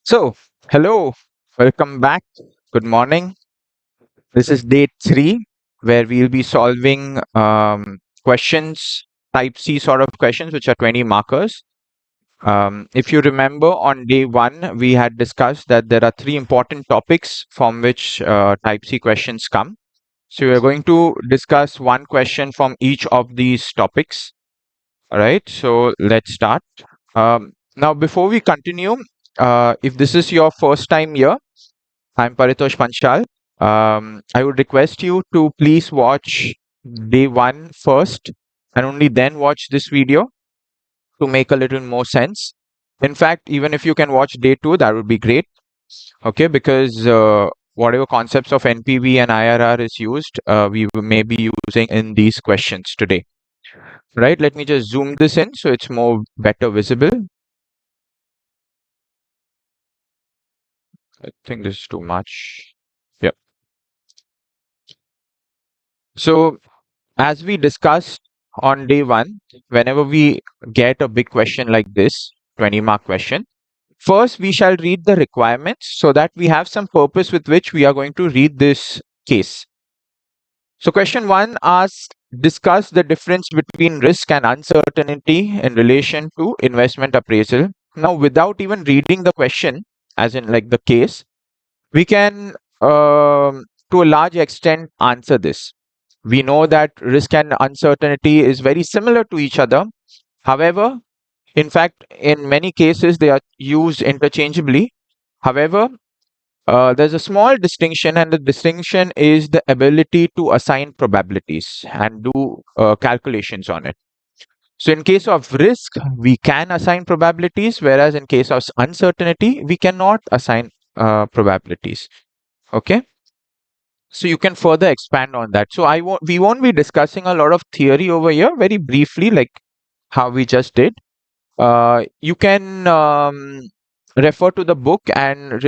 So, hello, welcome back. Good morning. This is day 3 where we'll be solving questions, type C sort of questions, which are 20 markers. If you remember, on day 1, we had discussed that there are 3 important topics from which type C questions come. So, we are going to discuss one question from each of these topics. All right, so let's start. Now, before we continue, if this is your first time here, I'm Paritosh Panchal. I would request you to please watch day 1 first and only then watch this video to make a little more sense. In fact, even if you can watch day 2, that would be great. Okay, because whatever concepts of NPV and IRR is used, we may be using in these questions today. Right, let me just zoom this in so it's more better visible. I think this is too much. Yep. So, as we discussed on day 1, whenever we get a big question like this, 20-mark question, first we shall read the requirements so that we have some purpose with which we are going to read this case. So, question 1 asks, discuss the difference between risk and uncertainty in relation to investment appraisal. Now, without even reading the question, as in like the case, we can, to a large extent, answer this. We know that risk and uncertainty is very similar to each other. However, in fact, in many cases, they are used interchangeably. However, there's a small distinction, and the distinction is the ability to assign probabilities and do calculations on it. So, in case of risk, we can assign probabilities, whereas in case of uncertainty, we cannot assign probabilities. Okay. So you can further expand on that. So we won't be discussing a lot of theory over here. Very briefly, like how we just did. You can refer to the book and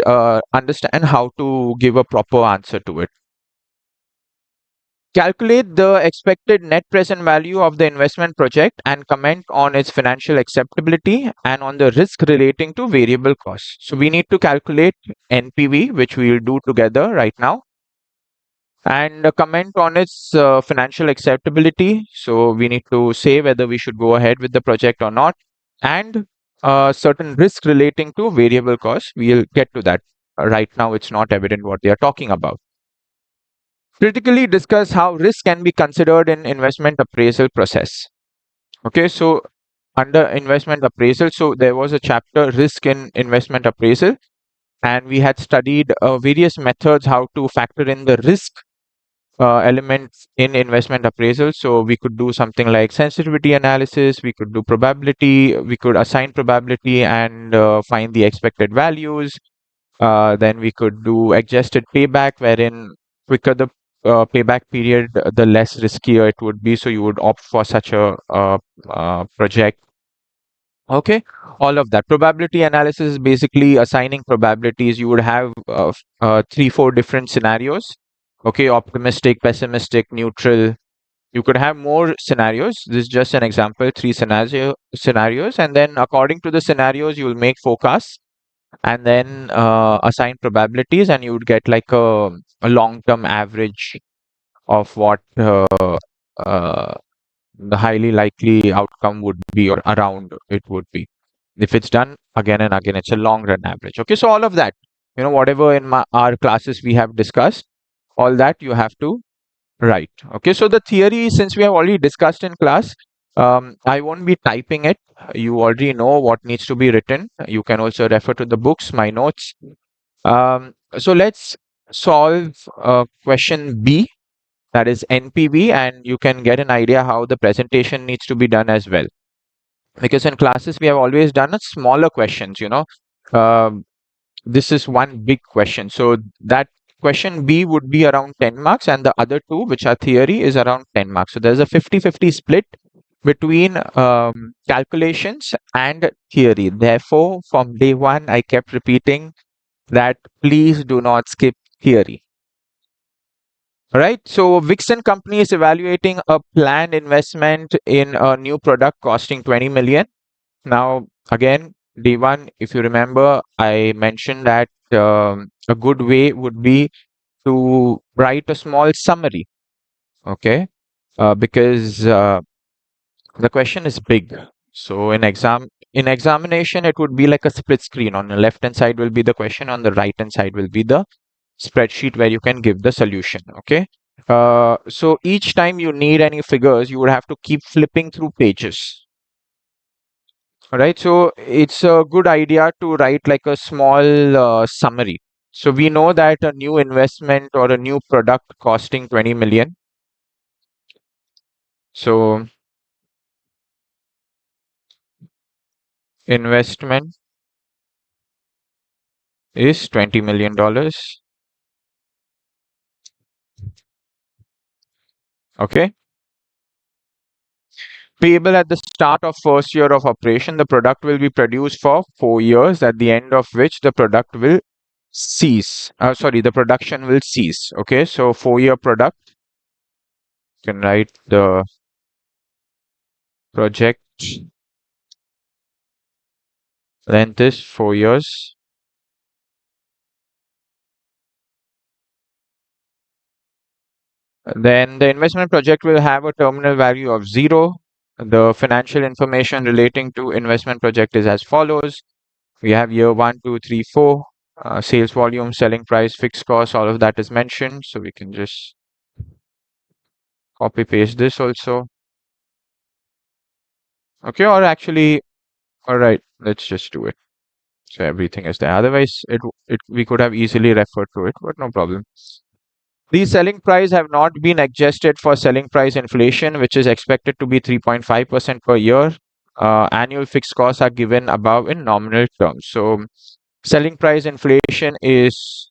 understand how to give a proper answer to it. Calculate the expected net present value of the investment project and comment on its financial acceptability and on the risk relating to variable costs. So we need to calculate NPV, which we will do together right now, and comment on its financial acceptability. So we need to say whether we should go ahead with the project or not, and certain risk relating to variable costs. We'll get to that. Right now, it's not evident what they are talking about. Critically discuss how risk can be considered in investment appraisal process. Okay, so under investment appraisal, so there was a chapter risk in investment appraisal, and we had studied various methods how to factor in the risk elements in investment appraisal. So we could do something like sensitivity analysis, we could do probability, we could assign probability and find the expected values. Then we could do adjusted payback, wherein quicker the payback period, the less riskier it would be. So you would opt for such a project. Okay, all of that. Probability analysis is basically assigning probabilities. You would have 3-4 different scenarios. Okay, optimistic, pessimistic, neutral. You could have more scenarios. This is just an example, 3 scenarios, and then according to the scenarios, you will make forecasts and then assign probabilities, and you would get like a long-term average of what the highly likely outcome would be, or around it would be. If it's done again and again, it's a long run average. Okay, so all of that, whatever in our classes we have discussed, all that you have to write. Okay, so the theory, since we have already discussed in class, I won't be typing it. You already know what needs to be written. You can also refer to the books, my notes. So let's solve question B, that is NPV, and you can get an idea how the presentation needs to be done as well. Because in classes, we have always done a smaller questions, this is one big question. So that question B would be around 10 marks, and the other two, which are theory, is around 10 marks. So there's a 50-50 split between calculations and theory. Therefore, from day 1, I kept repeating that please do not skip theory. All right. So Vixen company is evaluating a planned investment in a new product costing 20 million. Now, again, D1, if you remember, I mentioned that a good way would be to write a small summary, okay? Because the question is big. So in examination, it would be like a split screen. On the left hand side will be the question, on the right hand side will be the spreadsheet where you can give the solution. Okay. So each time you need any figures, you would have to keep flipping through pages. All right. So it's a good idea to write like a small summary. So we know that a new investment or a new product costing 20 million. So investment is $20 million. Okay. Payable at the start of first year of operation. The product will be produced for 4 years, at the end of which the product will cease. Sorry, the production will cease. Okay, so 4 year product. You can write the project length is 4 years. Then the investment project will have a terminal value of 0. The financial information relating to investment project is as follows. We have year 1, 2, 3, 4. Sales volume, selling price, fixed cost, all of that is mentioned. So we can just copy paste this also. Okay, or actually, all right, let's just do it. So everything is there. Otherwise, it we could have easily referred to it, but no problem. These selling price have not been adjusted for selling price inflation, which is expected to be 3.5% per year. Annual fixed costs are given above in nominal terms. So selling price inflation is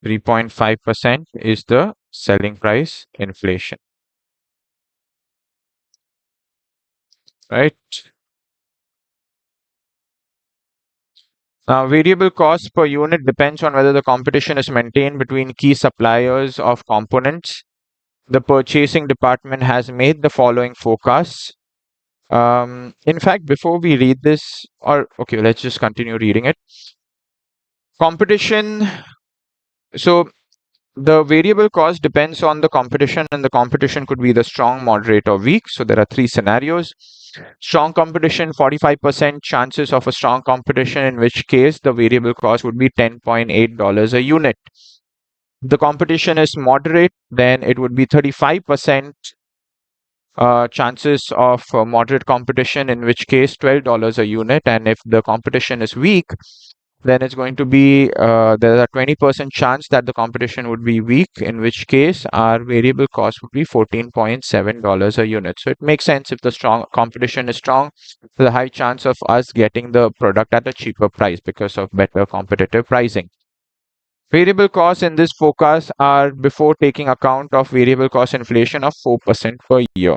3.5% is the selling price inflation, right? Now, variable cost per unit depends on whether the competition is maintained between key suppliers of components. The purchasing department has made the following forecasts. In fact, before we read this, or okay, let's just continue reading it. Competition. So the variable cost depends on the competition, and the competition could be the strong, moderate, or weak. So there are three scenarios. Strong competition, 45% chances of a strong competition, in which case the variable cost would be $10.8 a unit. The competition is moderate, then it would be 35% chances of moderate competition, in which case $12 a unit. And if the competition is weak, then it's going to be there's a 20% chance that the competition would be weak, in which case our variable cost would be $14.7 a unit. So it makes sense. If the strong competition is strong, there's a high chance of us getting the product at a cheaper price because of better competitive pricing. Variable costs in this forecast are before taking account of variable cost inflation of 4% per year.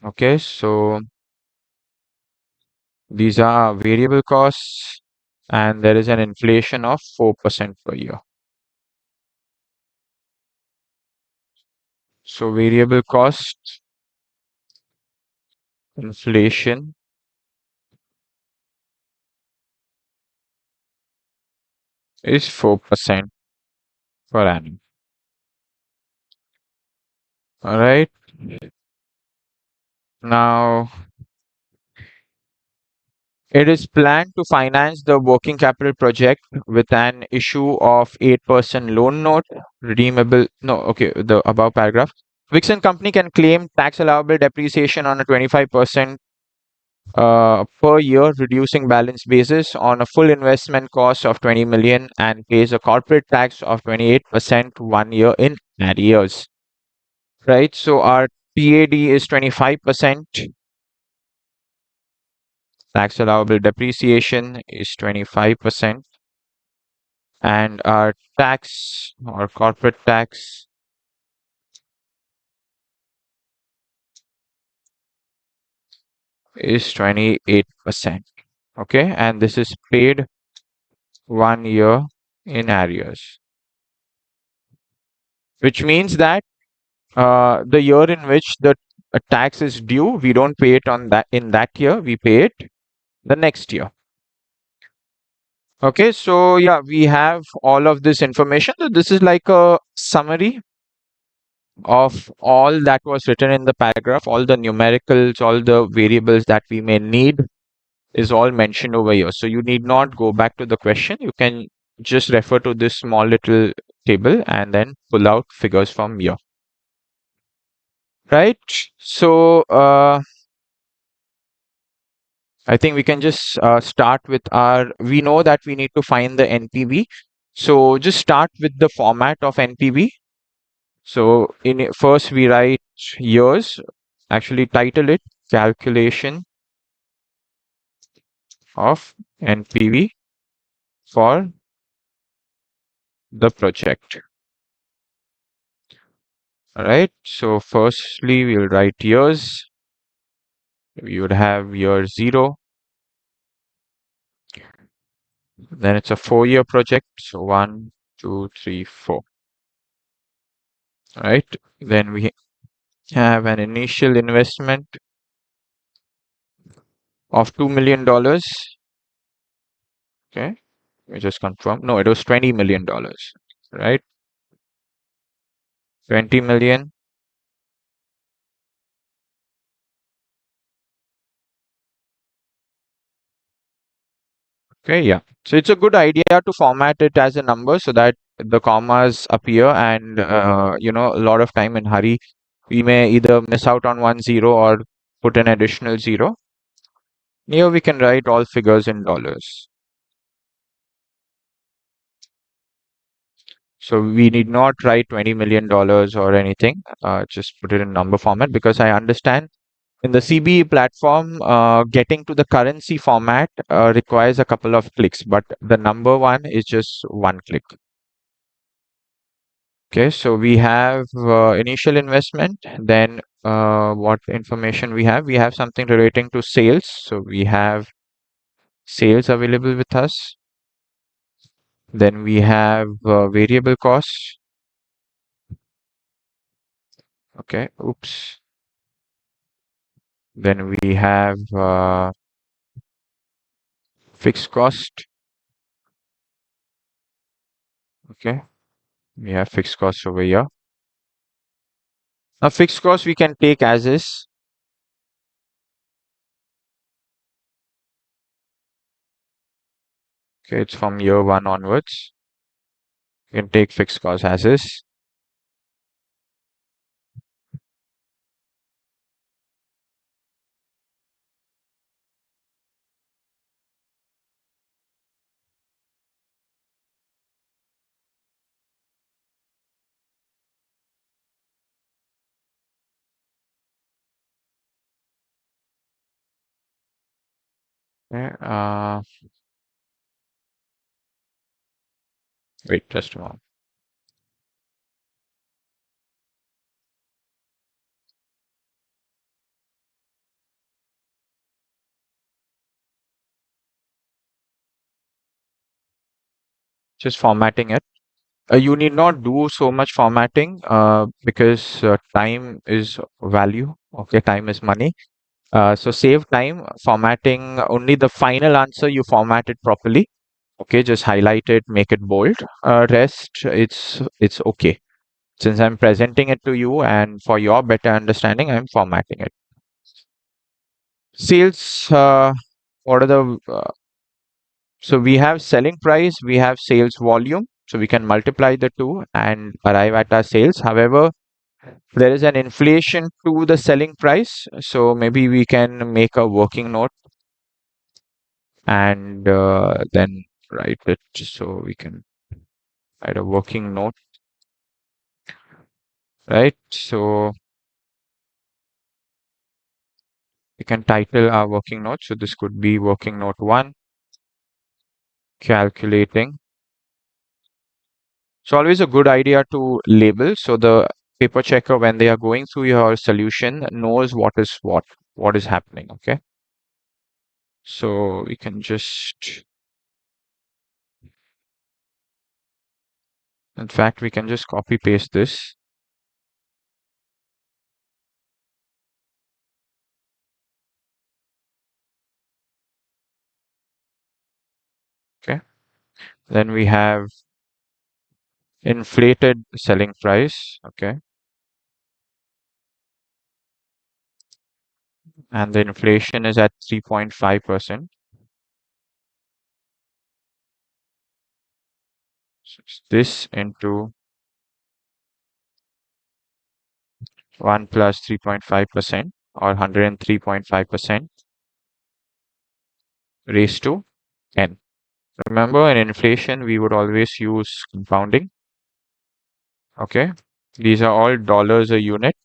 Okay, so these are variable costs, and there is an inflation of 4% per year. So variable cost inflation is 4% per annum. All right. Now, it is planned to finance the working capital project with an issue of 8% loan note, redeemable. No, okay, the above paragraph. Vixen company can claim tax allowable depreciation on a 25% per year reducing balance basis on a full investment cost of 20 million, and pays a corporate tax of 28% 1 year in arrears. Right? So our PAD is 25%. Tax allowable depreciation is 25%. And our tax or corporate tax is 28%. Okay. And this is paid 1 year in arrears. which means that the year in which the tax is due, we don't pay it on that in that year, we pay it the next year. Okay, so yeah, we have all of this information. So this is like a summary of all that was written in the paragraph, all the numericals, all the variables that we may need is all mentioned over here. So you need not go back to the question. You can just refer to this small little table and then pull out figures from here. Right? So I think we can just start with we know that we need to find the NPV. So just start with the format of NPV. So first we write years, actually title it calculation of NPV for the project. All right. So firstly, we'll write years. We would have year 0. Then it's a 4-year project. So 1, 2, 3, 4. All right. Then we have an initial investment of $2 million. Okay. We just confirm. No, it was $20 million. Right. 20 million. Okay, yeah. So it's a good idea to format it as a number so that the commas appear, and a lot of time in hurry we may either miss out on 1 0 or put an additional 0. Here we can write all figures in dollars. So we need not write $20 million or anything. Just put it in number format, because I understand in the CBE platform, getting to the currency format requires a couple of clicks, but the number one is just one click. Okay, so we have initial investment. Then what information we have? We have something relating to sales. So we have sales available with us. Then we have variable costs. Okay, oops. Then we have fixed cost. Okay, we have fixed cost over here. Now, fixed cost we can take as is. Okay, it's from year 1 onwards. You can take fixed cost as is. Okay, wait, just a moment. Just formatting it. You need not do so much formatting because time is value. Okay, time is money. So save time formatting only the final answer you format it properly. Okay, just highlight it, make it bold. Rest, it's okay. Since I'm presenting it to you and for your better understanding, I'm formatting it. Sales, what are the so we have selling price, we have sales volume. So we can multiply the two and arrive at our sales. However, there is an inflation to the selling price. So maybe we can make a working note and then write it. So we can write a working note, right? So we can title our working note. So this could be working note 1, calculating. So always a good idea to label. So the paper checker, when they are going through your solution, knows what is happening. Okay. So we can just, in fact, we can just copy paste this. Then we have inflated selling price, okay, and the inflation is at 3.5%. So it's this into 1 plus 3.5% or 103.5% raised to n. Remember, in inflation, we would always use compounding. Okay, these are all dollars a unit.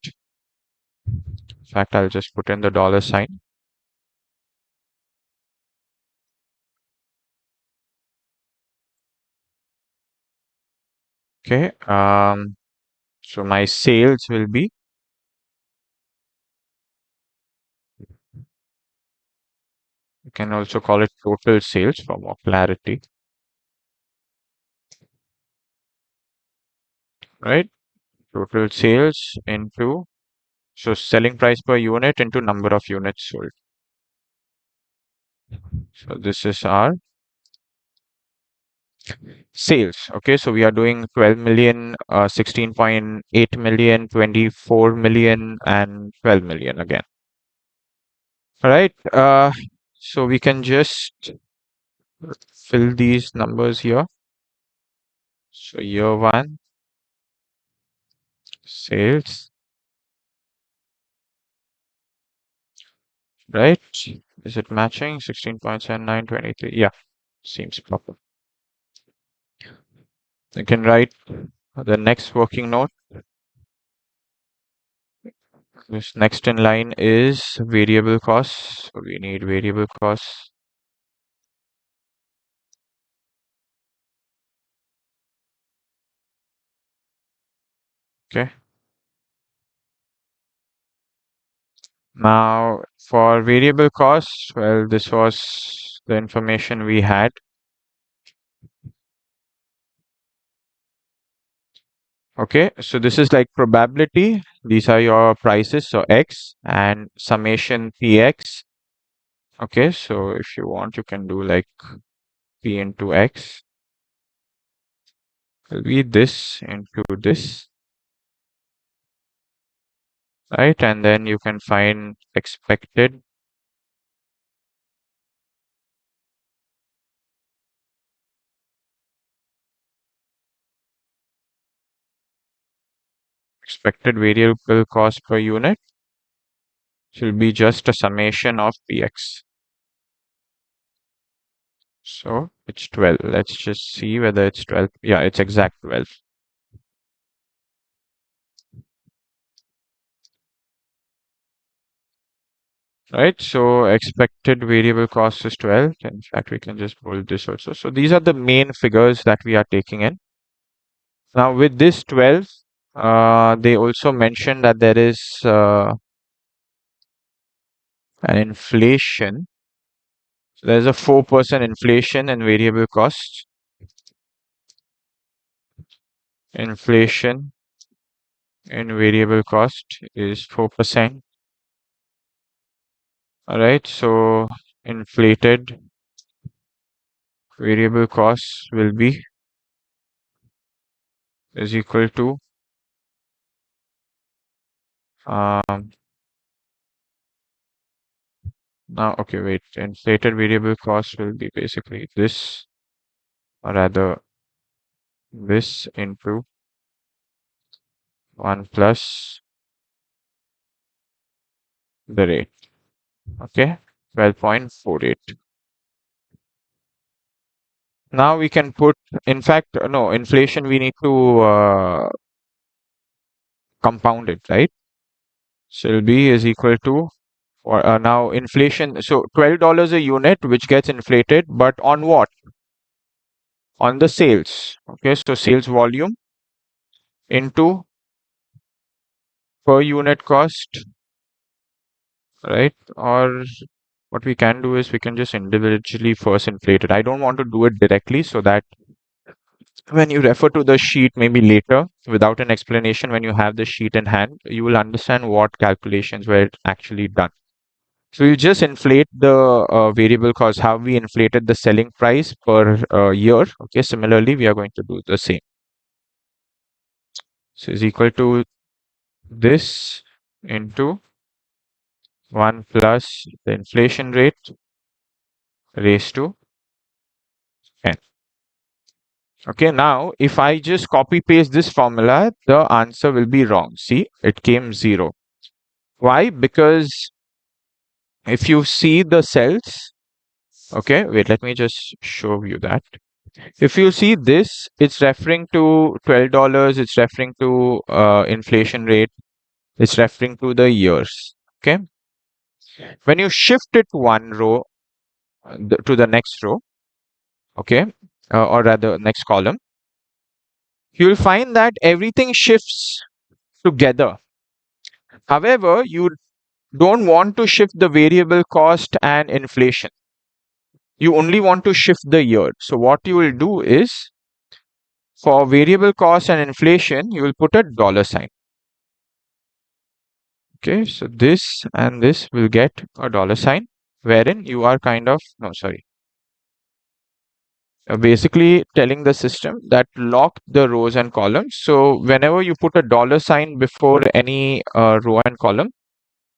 In fact, I'll just put in the dollar sign. Okay, so my sales will be, you can also call it total sales for more clarity, right? Total sales into, so selling price per unit into number of units sold. So this is our sales. Okay, so we are doing 12 million, 16.8 million, 24 million, and 12 million again. All right. So we can just fill these numbers here. So year one sales, right? Is it matching? 16.79, 23. Yeah, seems proper. You can write the next working note. This next in line is variable costs. So we need variable costs. Okay. Now for variable costs, well, this was the information we had. Okay, so this is like probability. These are your prices, so X and summation PX. Okay, so if you want, you can do like P into X will be this into this, right? And then you can find expected variable cost per unit. It will be just a summation of PX. So it's 12. Let's just see whether it's 12. Yeah, it's exact 12. Right, so expected variable cost is 12. In fact, we can just bold this also. So these are the main figures that we are taking in. Now with this 12, they also mentioned that there is an inflation. So there's a 4% inflation in variable costs. Inflation in variable cost is 4%. All right, so inflated variable costs will be is equal to um, now okay, wait, inflated variable cost will be basically this, or rather this into 1 plus the rate. Okay, 12.48. Now we can put, in fact, no, inflation we need to compound it, right? So it'll be is equal to, or now inflation, so $12 a unit, which gets inflated, but on what? On the sales. Okay, so sales volume into per unit cost, right? Or what we can do is we can just individually first inflate it. I don't want to do it directly, so that when you refer to the sheet maybe later without an explanation, when you have the sheet in hand, you will understand what calculations were actually done. So we'll just inflate the variable cost, how we inflated the selling price per year. Okay, similarly, we are going to do the same. So is equal to this into 1 plus the inflation rate raised to n. Okay, now if I just copy paste this formula, the answer will be wrong. See, it came 0. Why? Because if you see the cells, okay, wait, let me just show you that. If you see this, it's referring to $12, it's referring to inflation rate, it's referring to the years. Okay. When you shift it one row to the next row, okay, or rather next column, you'll find that everything shifts together. However, you don't want to shift the variable cost and inflation. You only want to shift the year. So what you will do is, for variable cost and inflation, you will put a dollar sign. Okay, so this and this will get a dollar sign, wherein you are kind of, no, sorry, basically telling the system that lock the rows and columns. So whenever you put a dollar sign before any row and column,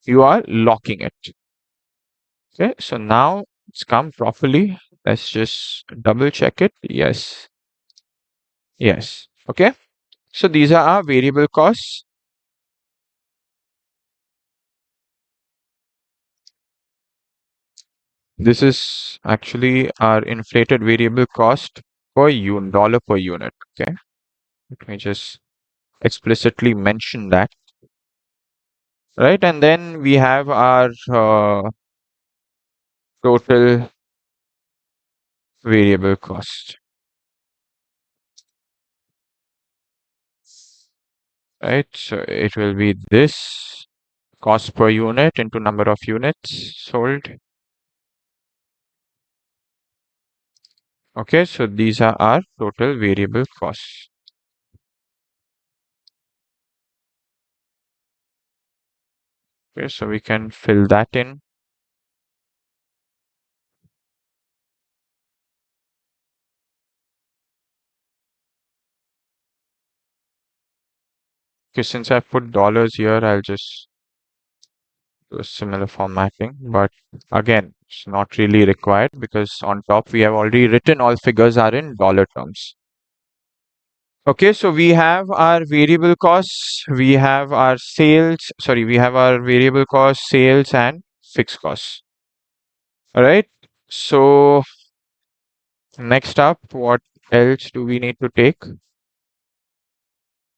you are locking it. Okay, so now it's come properly. Let's just double check it. Yes. Yes. Okay. So these are our variable costs. This is actually our inflated variable cost per dollar per unit. Okay. Let me just explicitly mention that. Right. And then we have our total variable cost. Right. So it will be this cost per unit into number of units sold. Okay. So these are our total variable costs. Okay. So we can fill that in. Okay. Since I put dollars here, I'll just do a similar formatting, but again, it's not really required because on top we have already written all figures are in dollar terms. Okay, so we have our variable costs, we have our we have our variable costs, sales, and fixed costs. All right, so next up, what else do we need to take?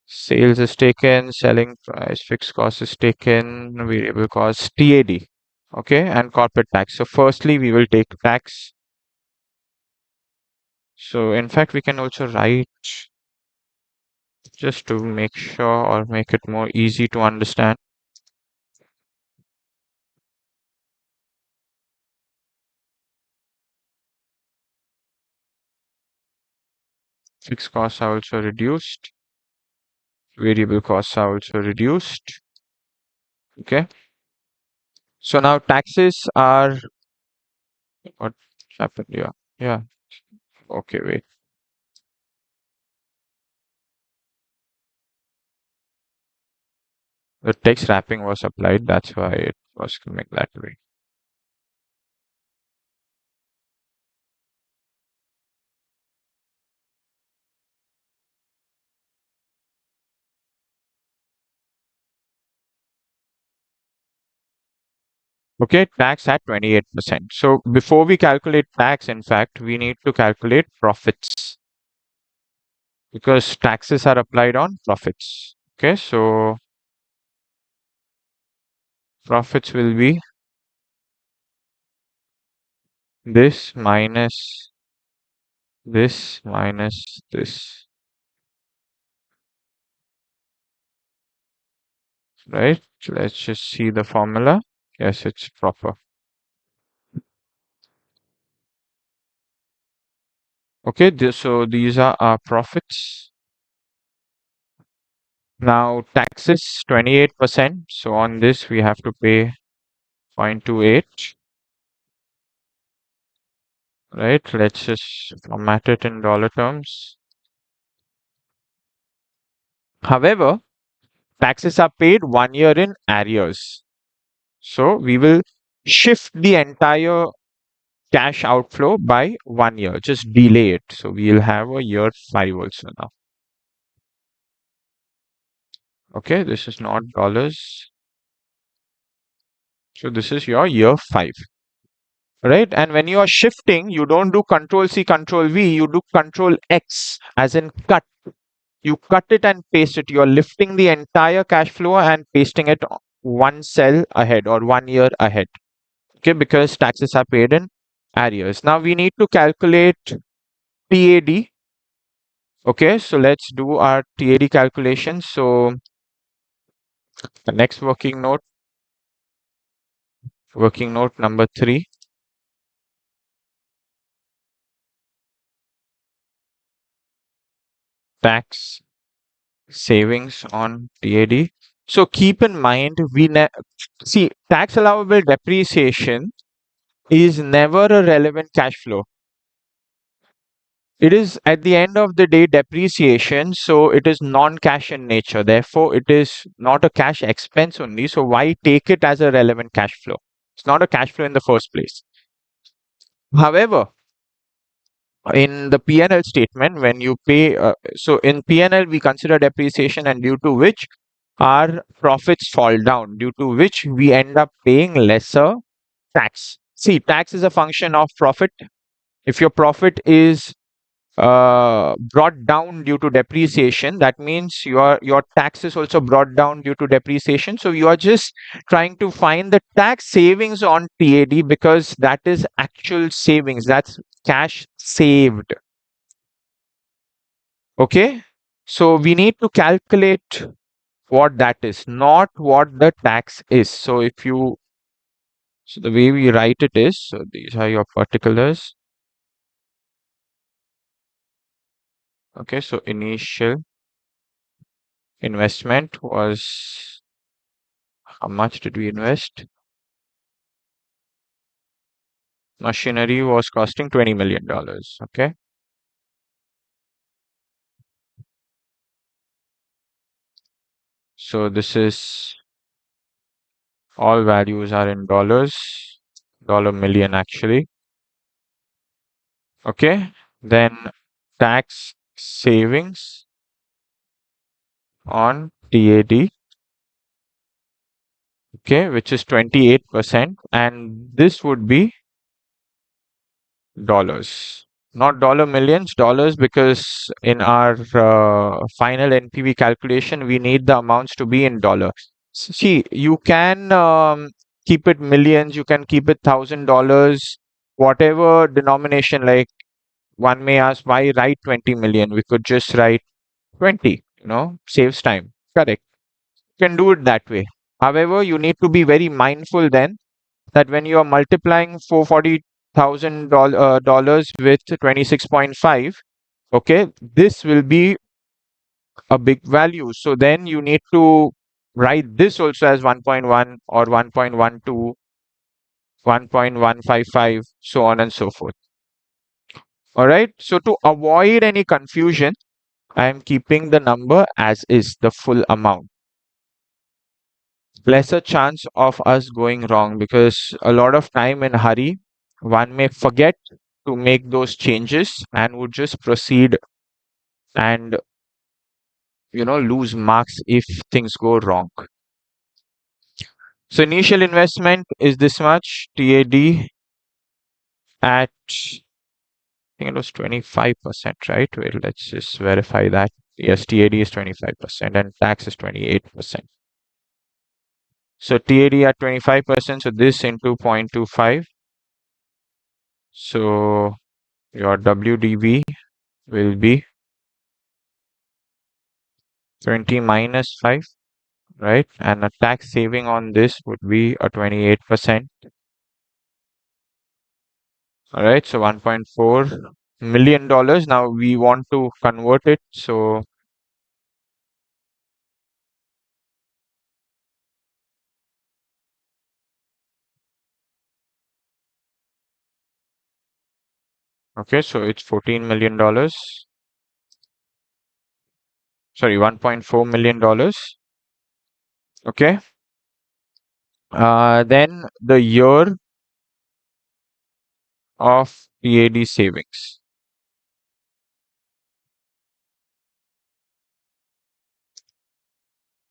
Sales is taken, selling price, fixed cost is taken, variable cost, TAD. Okay, and corporate tax. So firstly, we will take tax. So in fact, we can also write, just to make sure or make it more easy to understand. Fixed costs are also reduced. Variable costs are also reduced. Okay. So now taxes are, what happened? Yeah. Yeah. Okay, wait. The text wrapping was applied. That's why it was coming that way. Okay, tax at 28%. So before we calculate tax, in fact, we need to calculate profits because taxes are applied on profits. Okay, so profits will be this minus this minus this, right? Let's just see the formula. Yes, it's proper. Okay, so these are our profits. Now taxes 28%. So on this we have to pay 0.28, right? Let's just format it in dollar terms. However, taxes are paid 1 year in arrears. So we will shift the entire cash outflow by 1 year, just delay it. So we'll have a year 5 also now. Okay, this is not dollars. So this is your year 5, right? And when you are shifting, you don't do control C, control V, you do control X, as in cut. You cut it and paste it. You're lifting the entire cash flow and pasting it one cell ahead or 1 year ahead. Okay, because taxes are paid in arrears. Now we need to calculate TAD. Okay, so let's do our TAD calculation. So the next working note number 3, tax savings on TAD. So keep in mind, see, tax allowable depreciation is never a relevant cash flow. It is at the end of the day depreciation, so it is non-cash in nature. Therefore, it is not a cash expense only. So why take it as a relevant cash flow? It's not a cash flow in the first place. However, in the P&L statement, when you pay, so in P&L we consider depreciation, and due to which our profits fall down, due to which we end up paying lesser tax. See, tax is a function of profit. If your profit is brought down due to depreciation, that means your tax is also brought down due to depreciation. So you are just trying to find the tax savings on TAD, because that is actual savings, that's cash saved. Okay, so we need to calculate what that is, not what the tax is. So the way we write it is, so these are your particulars. Okay, so initial investment was, how much did we invest? Machinery was costing $20 million. Okay, so this is, all values are in dollars, dollar million actually. Okay, then tax savings on TAD, okay, which is 28%, and this would be dollars, not dollar millions, dollars, because in our final NPV calculation we need the amounts to be in dollars. See, you can keep it millions, you can keep it $1,000, whatever denomination. Like, one may ask, why write 20 million? We could just write 20, saves time. Correct, you can do it that way. However, you need to be very mindful then that when you are multiplying $440,000 with 26.5, okay, this will be a big value. So then you need to write this also as 1.1 or 1.12, 1.155, so on and so forth. All right. So to avoid any confusion, I am keeping the number as is, the full amount. Lesser chance of us going wrong, because a lot of time in hurry, one may forget to make those changes and would just proceed and lose marks if things go wrong. So initial investment is this much, TAD at, I think it was 25%, right? Wait, let's just verify that. Yes, TAD is 25% and tax is 28%. So TAD at 25%, so this into 0.25. So your WDV will be 20 minus 5, right? And a tax saving on this would be a 28%. All right, so $1.4 million. Now we want to convert it. So Okay, so it's $14 million. Sorry, $1.4 million. Okay. Then the year of TAD savings,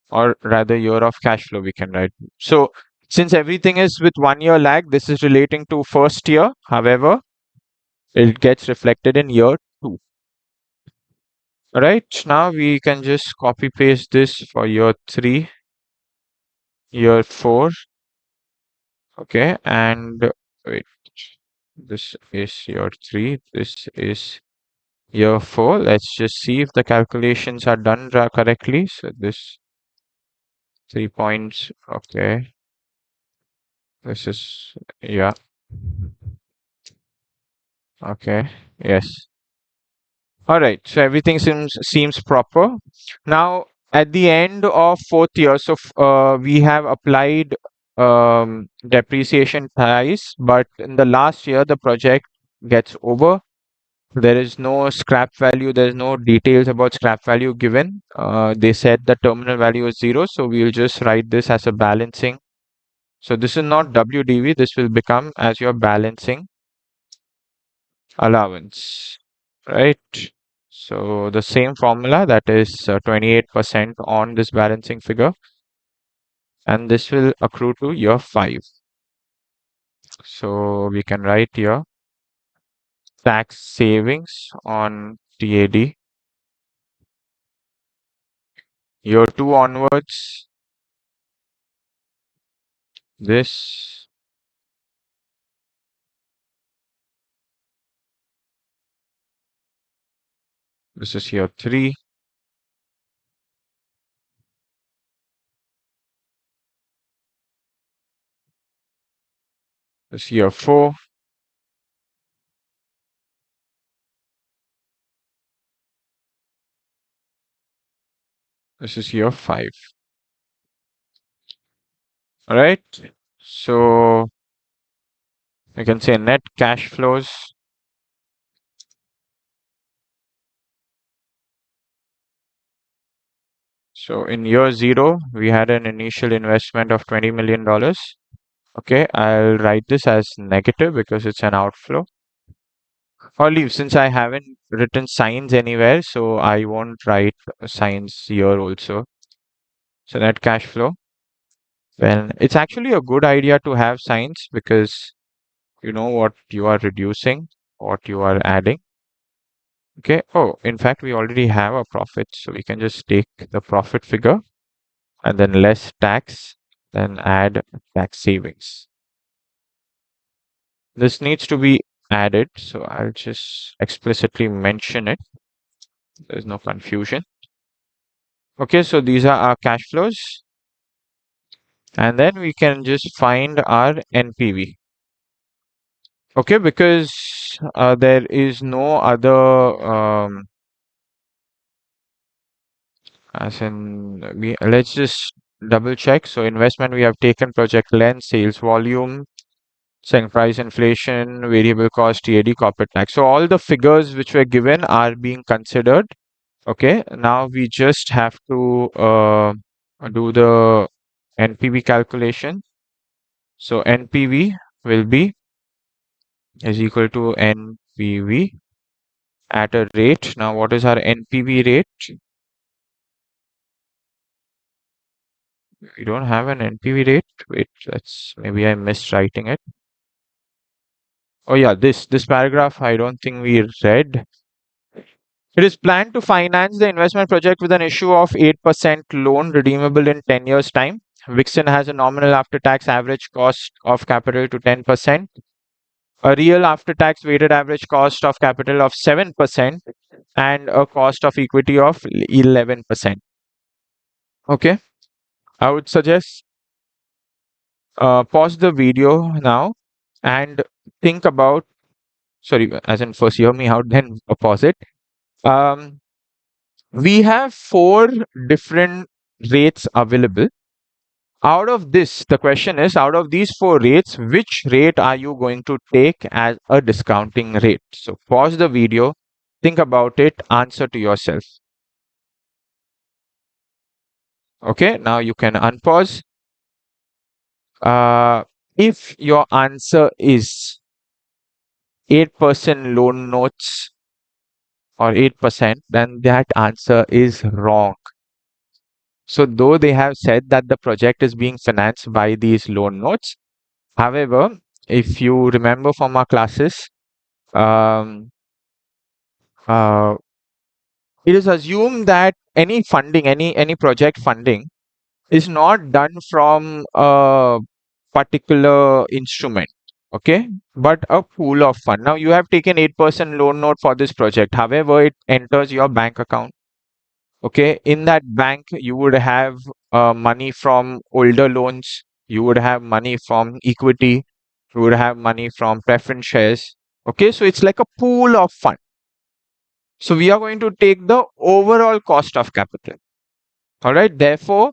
or rather year of cash flow, we can write. So since everything is with 1 year lag, this is relating to first year. However, it gets reflected in year two. All right. Now we can just copy paste this for year three, year four. Okay. And wait, this is year three. This is year four. Let's just see if the calculations are done correctly. So this 3 points. Okay. This is, yeah. Okay. Yes. All right. So everything seems proper. Now at the end of fourth year, so we have applied depreciation ties, but in the last year the project gets over. There is no scrap value. There is no details about scrap value given. They said the terminal value is 0, so we will just write this as a balancing. So this is not WDV. This will become as your balancing allowance, right? So the same formula, that is 28% on this balancing figure, and this will accrue to year 5. So we can write here tax savings on TAD. Year 2 onwards, this this is year 3. This is year 4. This is year 5. All right. So you can say net cash flows. So in year 0, we had an initial investment of $20 million. Okay, I'll write this as negative because it's an outflow. Or leave, since I haven't written signs anywhere, so I won't write signs here also. So net cash flow. Then it's actually a good idea to have signs because you know what you are reducing, what you are adding. Okay. Oh, in fact, we already have a profit, so we can just take the profit figure and then less tax, then add tax savings. This needs to be added, so I'll just explicitly mention it. There's no confusion. Okay, so these are our cash flows. And then we can just find our NPV. Okay, because there is no other, as in, let's just double check. So investment, we have taken project length, sales volume, selling price, inflation, variable cost, TAD, corporate tax. So all the figures which were given are being considered. Okay, now we just have to do the NPV calculation. So NPV will be is equal to NPV at a rate. Now, what is our NPV rate? We don't have an NPV rate. Wait, that's maybe I'm miswriting it. Oh yeah, this paragraph I don't think we read. It is planned to finance the investment project with an issue of 8% loan redeemable in 10 years' time. Vixen has a nominal after-tax average cost of capital to 10%, a real after-tax weighted average cost of capital of 7%, and a cost of equity of 11%. Okay, I would suggest pause the video now and think about, sorry, as in first hear me out, then pause it. Um, we have 4 different rates available. Out of this, the question is, out of these four rates, which rate are you going to take as a discounting rate? So pause the video, think about it, answer to yourself. Okay, now you can unpause. If your answer is 8% loan notes or 8%, then that answer is wrong. So though they have said that the project is being financed by these loan notes, however, if you remember from our classes, um, uh, it is assumed that any funding, any project funding is not done from a particular instrument, okay, but a pool of fund. Now you have taken 8% loan note for this project. However, it enters your bank account. Okay, in that bank, you would have money from older loans, you would have money from equity, you would have money from preference shares. Okay, so it's like a pool of fund. So we are going to take the overall cost of capital. All right, therefore,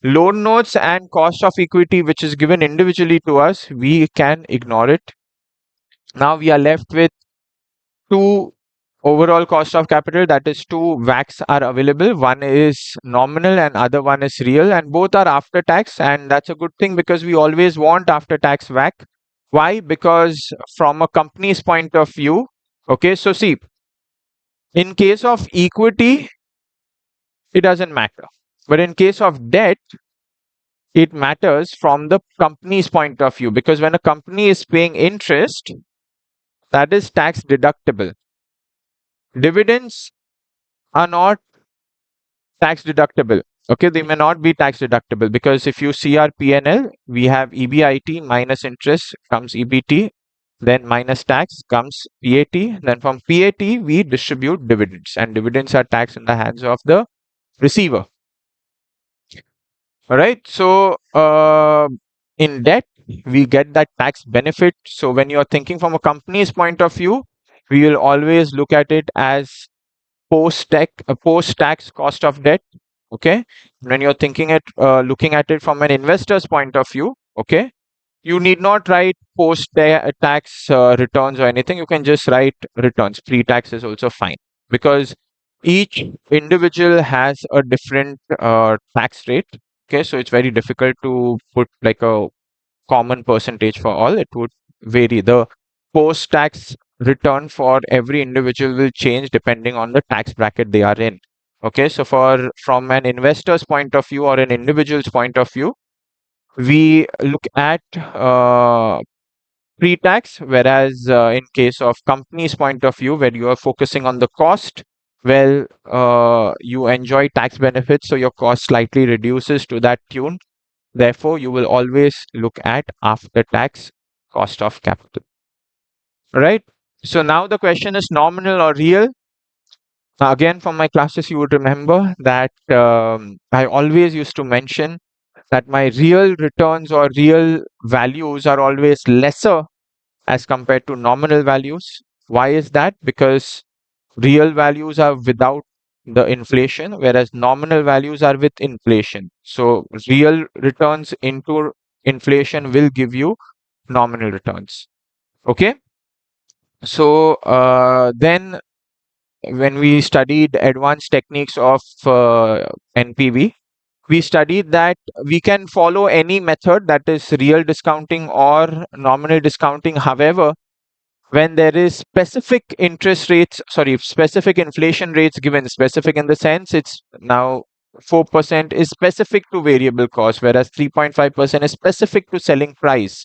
loan notes and cost of equity, which is given individually to us, we can ignore it. Now we are left with two overall cost of capital, that is two WACs are available. One is nominal and other one is real, and both are after tax, and that's a good thing because we always want after tax WAC. Why? Because from a company's point of view, okay, so see, in case of equity, it doesn't matter. But in case of debt, it matters from the company's point of view, because when a company is paying interest, that is tax deductible. Dividends are not tax deductible. Okay, they may not be tax deductible because if you see our P&L, we have EBIT minus interest comes EBT, then minus tax comes PAT, then from PAT we distribute dividends, and dividends are taxed in the hands of the receiver. All right, so in debt, we get that tax benefit. So when you're thinking from a company's point of view, we will always look at it as post-tax cost of debt. Okay, when you're looking at it from an investor's point of view, okay, you need not write post-tax returns or anything. You can just write returns. Pre-tax is also fine because each individual has a different tax rate. Okay, so it's very difficult to put like a common percentage for all. It would vary. The post-tax return for every individual will change depending on the tax bracket they are in. Okay, so from an investor's point of view or an individual's point of view, we look at pre-tax, whereas in case of company's point of view, where you are focusing on the cost, well, you enjoy tax benefits, so your cost slightly reduces to that tune. Therefore, you will always look at after-tax cost of capital. Right? So now the question is nominal or real. Again, from my classes, you would remember that I always used to mention that my real returns or real values are always lesser as compared to nominal values. Why is that? Because real values are without the inflation, whereas nominal values are with inflation. So real returns into inflation will give you nominal returns. Okay. So then when we studied advanced techniques of NPV, we studied that we can follow any method, that is real discounting or nominal discounting. However, when there is specific inflation rates given, specific in the sense it's now 4% is specific to variable cost, whereas 3.5% is specific to selling price.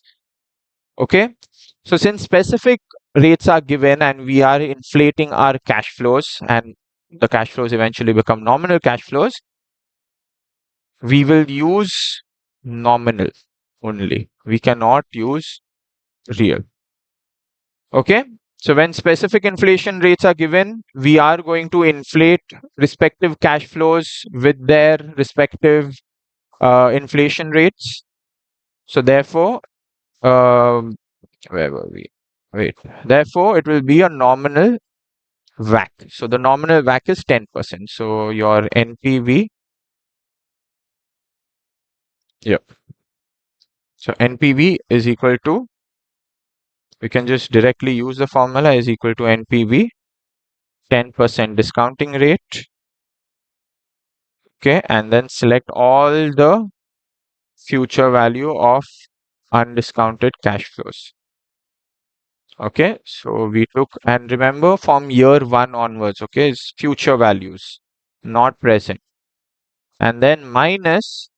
Okay, so since specific rates are given and we are inflating our cash flows and the cash flows eventually become nominal cash flows, we will use nominal only. We cannot use real. Okay. So when specific inflation rates are given, we are going to inflate respective cash flows with their respective inflation rates. So therefore, um, where were we? Wait. Therefore, it will be a nominal WAC. So the nominal WAC is 10%. So your NPV, yep. So NPV is equal to, we can just directly use the formula, is equal to NPV 10% discounting rate. Okay, and then select all the future value of undiscounted cash flows. Okay, so we took, and remember from year one onwards, okay, it's future values, not present. And then minus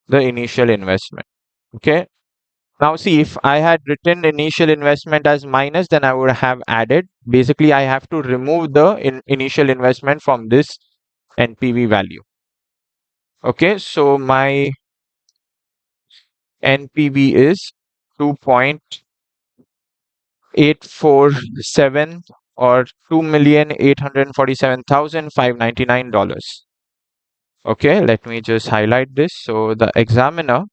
the initial investment. Okay, now see, if I had written initial investment as minus, then I would have added. Basically, I have to remove the initial investment from this NPV value. Okay, so my NPV is 2.847 or $2,847,599. Okay, let me just highlight this. So the examiner,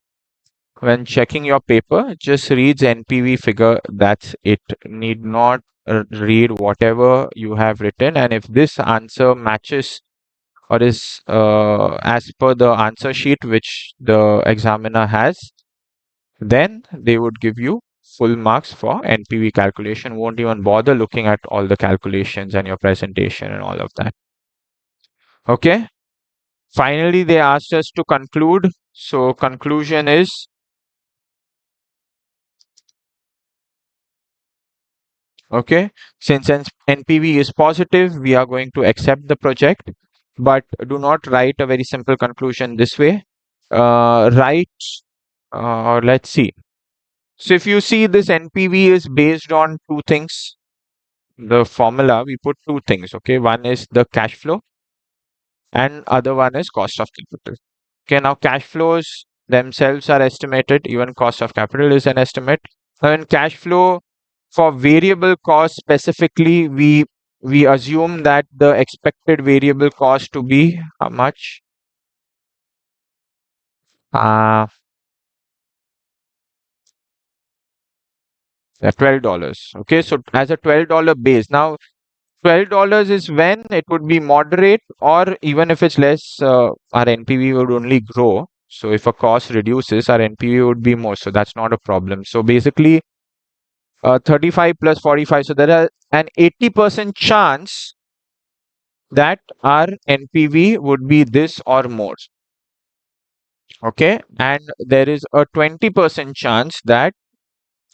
when checking your paper, just reads NPV figure. That's it. Need not read whatever you have written. And if this answer matches or is as per the answer sheet which the examiner has, then they would give you full marks for NPV calculation. Won't even bother looking at all the calculations and your presentation and all of that. Okay. Finally, they asked us to conclude. So conclusion is, okay, since NPV is positive, we are going to accept the project, but do not write a very simple conclusion this way. Write, or let's see. So if you see, this NPV is based on two things. The formula, we put two things, okay? One is the cash flow and other one is cost of capital. Okay, now cash flows themselves are estimated, even cost of capital is an estimate. Now in cash flow, for variable cost specifically, we assume that the expected variable cost to be how much? $12. Okay, so as a $12 base. Now $12 is when it would be moderate, or even if it's less, our NPV would only grow. So if a cost reduces, our NPV would be more. So that's not a problem. So basically, 35 plus 45. So there is an 80% chance that our NPV would be this or more. Okay, and there is a 20% chance that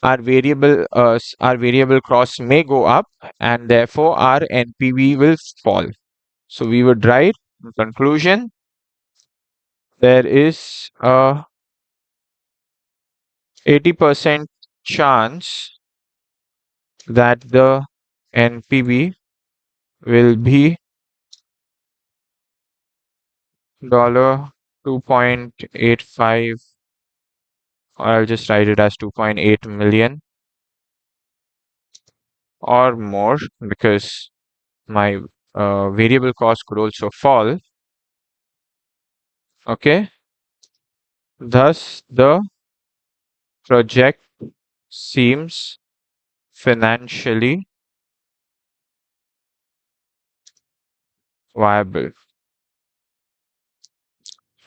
our variable cost may go up, and therefore our NPV will fall. So we would write in conclusion, there is a 80% chance that the NPV will be $2.85, or I'll just write it as 2.8 million or more, because my variable cost could also fall. Okay, thus the project seems financially viable.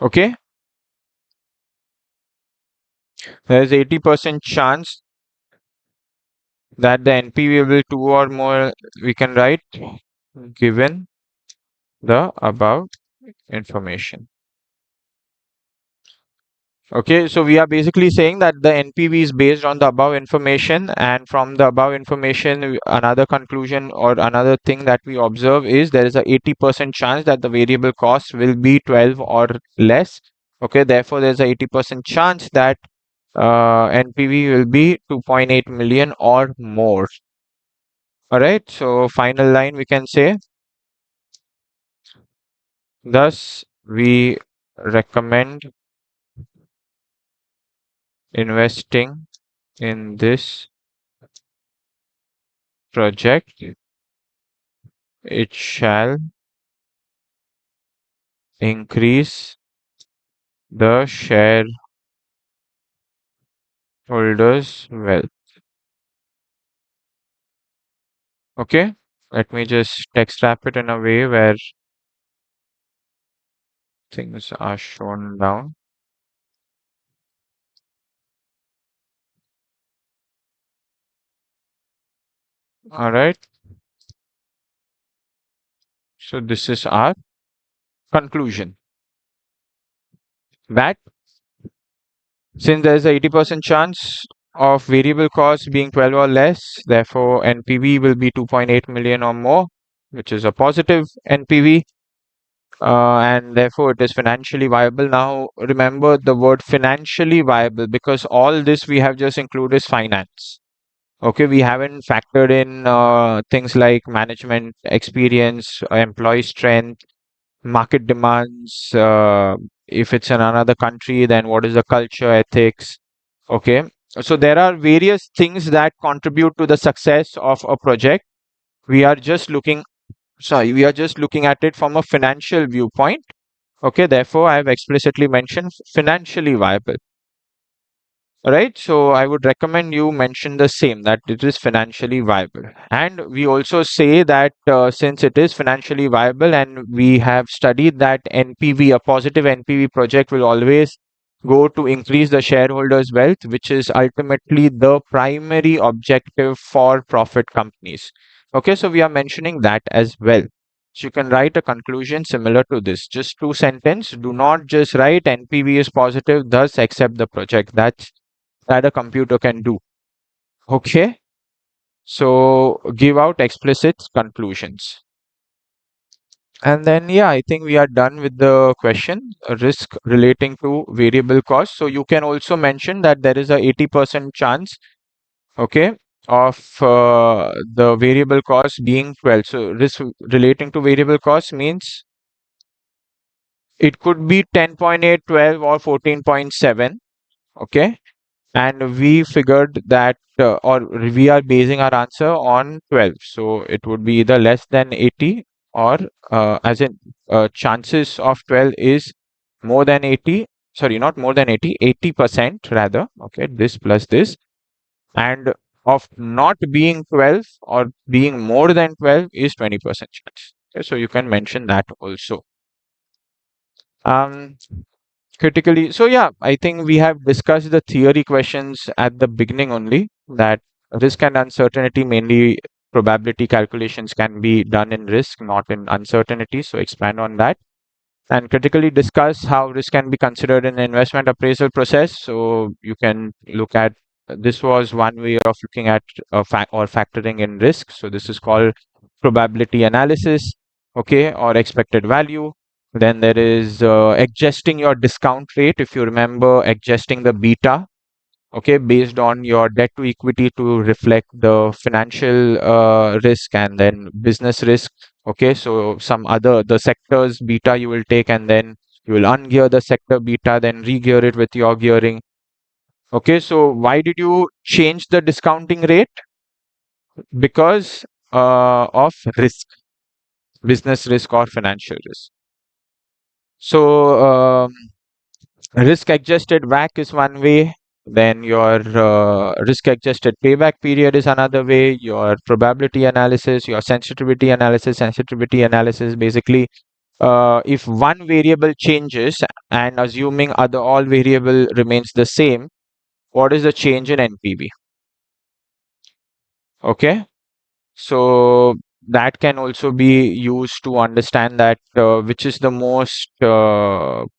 Okay, there is 80% chance that the NPV will be 2 or more, we can write, given the above information. Okay, so we are basically saying that the NPV is based on the above information, and from the above information, another conclusion or another thing that we observe is there is a 80% chance that the variable cost will be 12 or less. Okay, therefore there's a 80% chance that NPV will be 2.8 million or more. All right, so final line we can say, thus we recommend investing in this project. It shall increase the shareholders' wealth. Okay, let me just text wrap it in a way where things are shown down. All right. So this is our conclusion that since there is a 80% chance of variable cost being 12 or less, therefore NPV will be 2.8 million or more, which is a positive NPV, and therefore it is financially viable. Now, remember the word financially viable because all this we have just included is finance. Okay, we haven't factored in things like management experience, employee strength, market demands. If it's in another country, then what is the culture, ethics? Okay, so there are various things that contribute to the success of a project. We are just looking, we are just looking at it from a financial viewpoint. Okay, therefore, I have explicitly mentioned financially viable. Right, so I would recommend you mention the same that it is financially viable. And we also say that since it is financially viable and we have studied that NPV, a positive NPV project will always go to increase the shareholders' wealth, which is ultimately the primary objective for profit companies. Okay, so we are mentioning that as well. So you can write a conclusion similar to this, just two sentence. Do not just write NPV is positive, thus accept the project. That's that a computer can do. Okay, so give out explicit conclusions. And then, yeah, I think we are done with the question risk relating to variable cost. So you can also mention that there is a 80% chance, okay, of the variable cost being 12. So risk relating to variable cost means it could be 10.8, 12, or 14.7. Okay, and we figured that or we are basing our answer on 12, so it would be either less than 80 or as in chances of 12 is more than 80, sorry, not more than 80, 80% rather. Okay, this plus this, and of not being 12 or being more than 12 is 20% chance. Okay, so you can mention that also. um Critically, so yeah, I think we have discussed the theory questions at the beginning only, that risk and uncertainty, mainly probability calculations can be done in risk, not in uncertainty. So expand on that and critically discuss how risk can be considered in the investment appraisal process. So you can look at this was one way of looking at or factoring in risk. So this is called probability analysis, okay, or expected value. Then there is adjusting your discount rate. If you remember, adjusting the beta, okay, based on your debt to equity to reflect the financial risk and then business risk. Okay, so some other the sector's beta you will take and then you will ungear the sector beta, then re-gear it with your gearing. Okay, so why did you change the discounting rate? Because of risk, business risk or financial risk. So risk adjusted WACC is one way. Then your risk adjusted payback period is another way. Your probability analysis, your sensitivity analysis. Basically, if one variable changes and assuming other all variable remains the same, what is the change in NPV? Okay, so that can also be used to understand that which is the most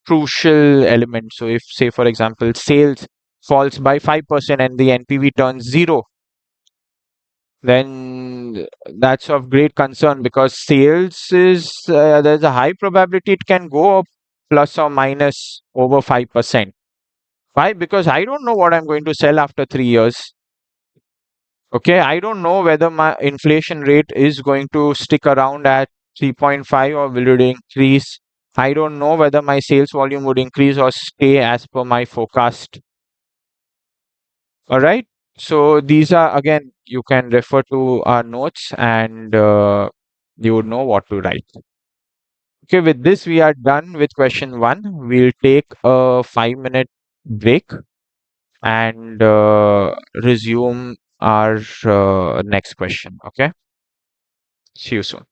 crucial element. So if say for example sales falls by 5% and the NPV turns zero, then that's of great concern because sales is there's a high probability it can go up plus or minus over 5%. Why? Because I don't know what I'm going to sell after 3 years. Okay, I don't know whether my inflation rate is going to stick around at 3.5 or will it increase. I don't know whether my sales volume would increase or stay as per my forecast. All right. So these are again, you can refer to our notes and you would know what to write. Okay, with this, we are done with question one. We'll take a 5-minute break and resume our next question. Okay, see you soon.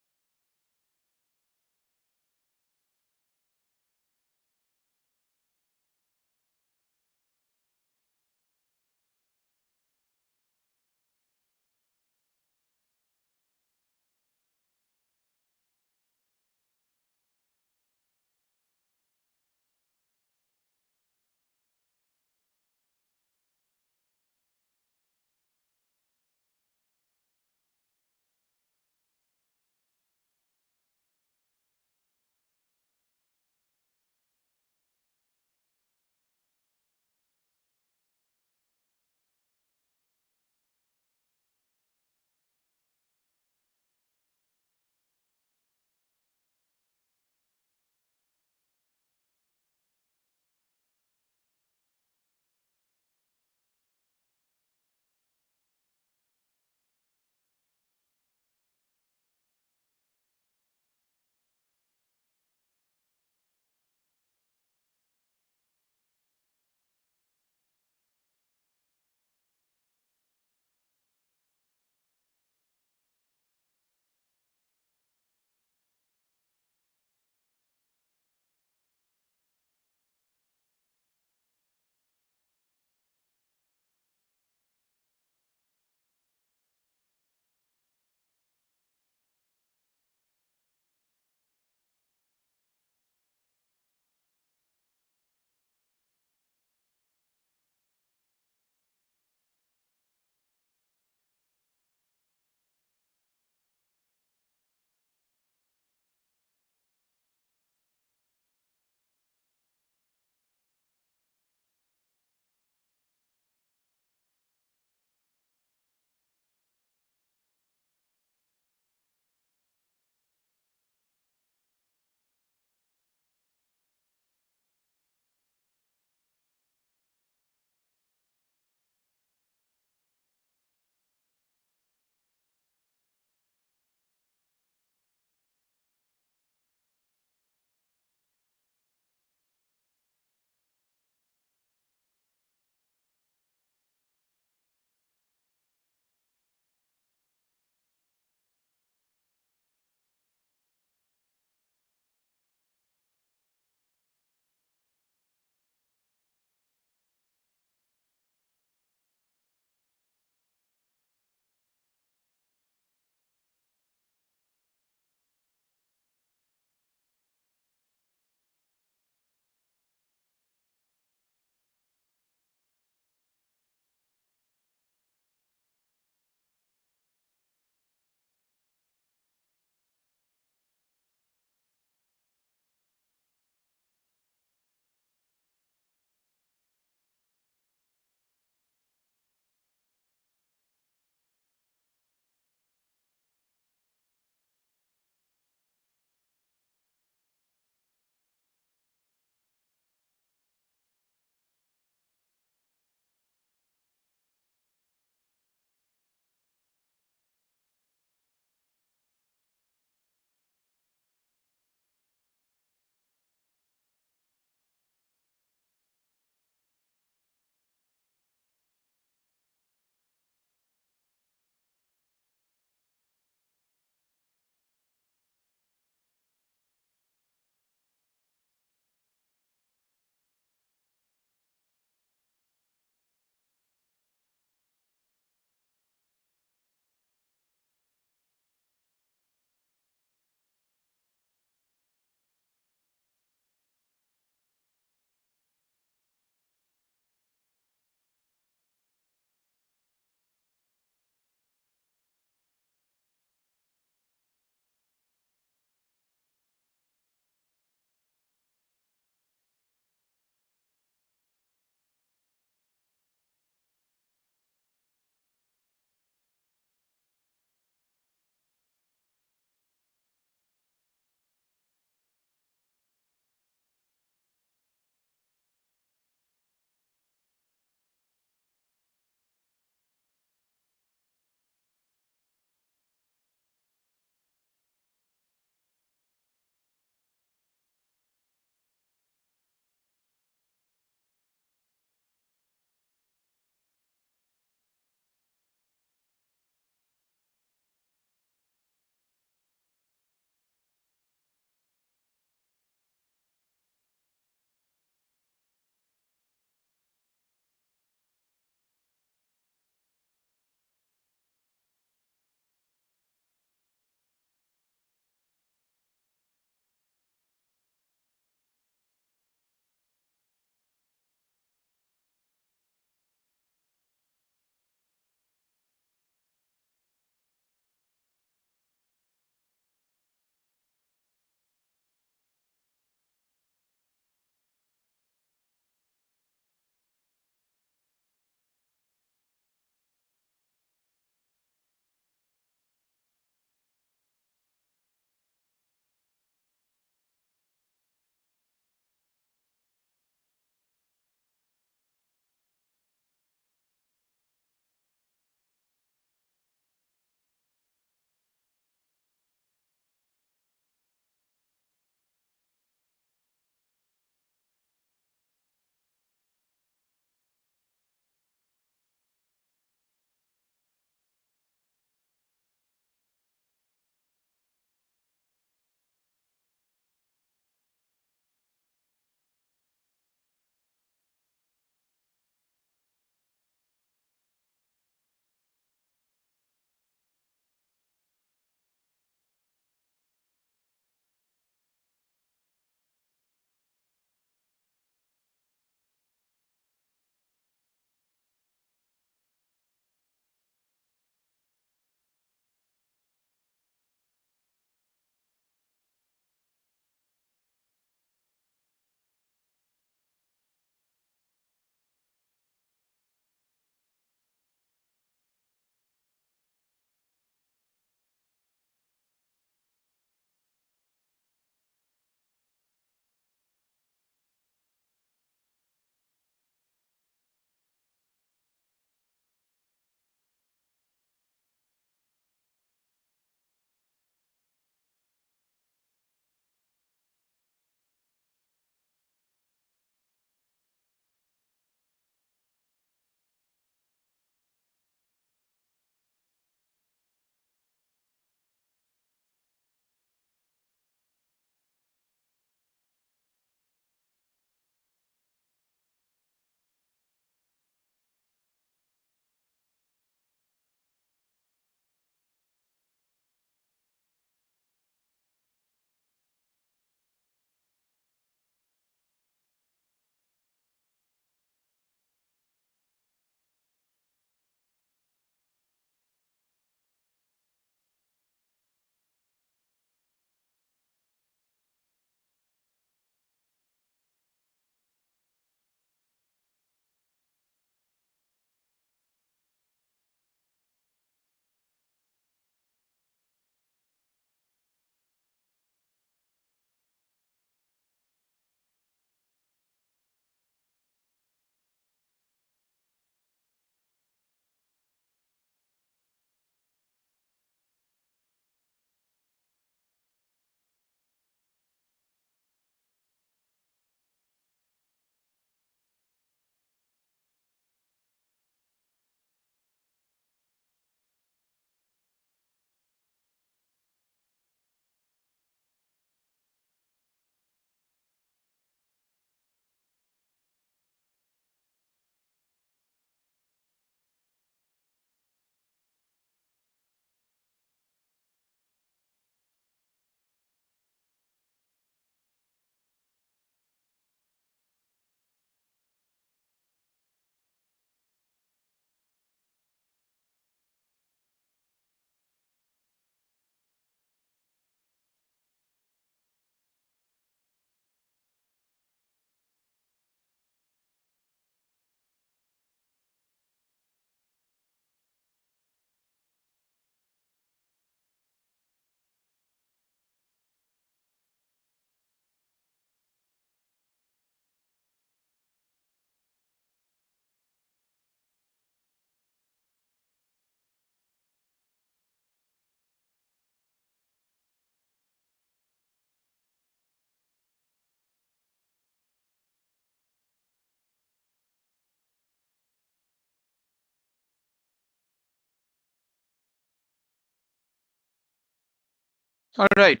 All right,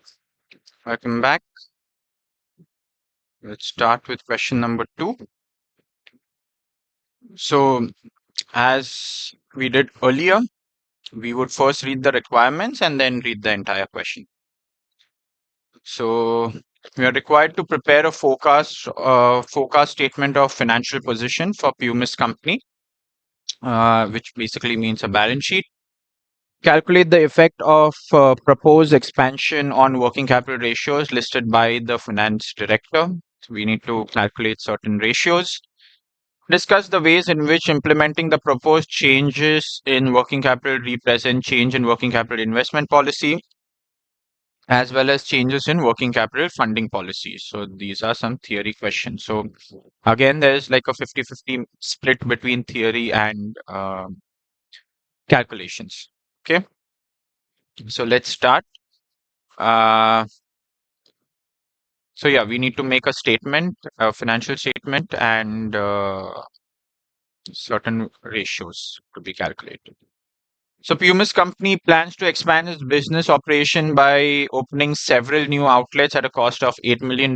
welcome back. Let's start with question number 2. So, as we did earlier, we would first read the requirements and then read the entire question. So, we are required to prepare a forecast statement of financial position for Pumis company, which basically means a balance sheet. Calculate the effect of proposed expansion on working capital ratios listed by the finance director. So we need to calculate certain ratios. Discuss the ways in which implementing the proposed changes in working capital represent change in working capital investment policy, as well as changes in working capital funding policies. So these are some theory questions. So again, there's like a 50-50 split between theory and calculations. Okay, so let's start. Uh, so yeah, we need to make a statement, a financial statement, and certain ratios to be calculated. So Pumis company plans to expand its business operation by opening several new outlets at a cost of $8 million,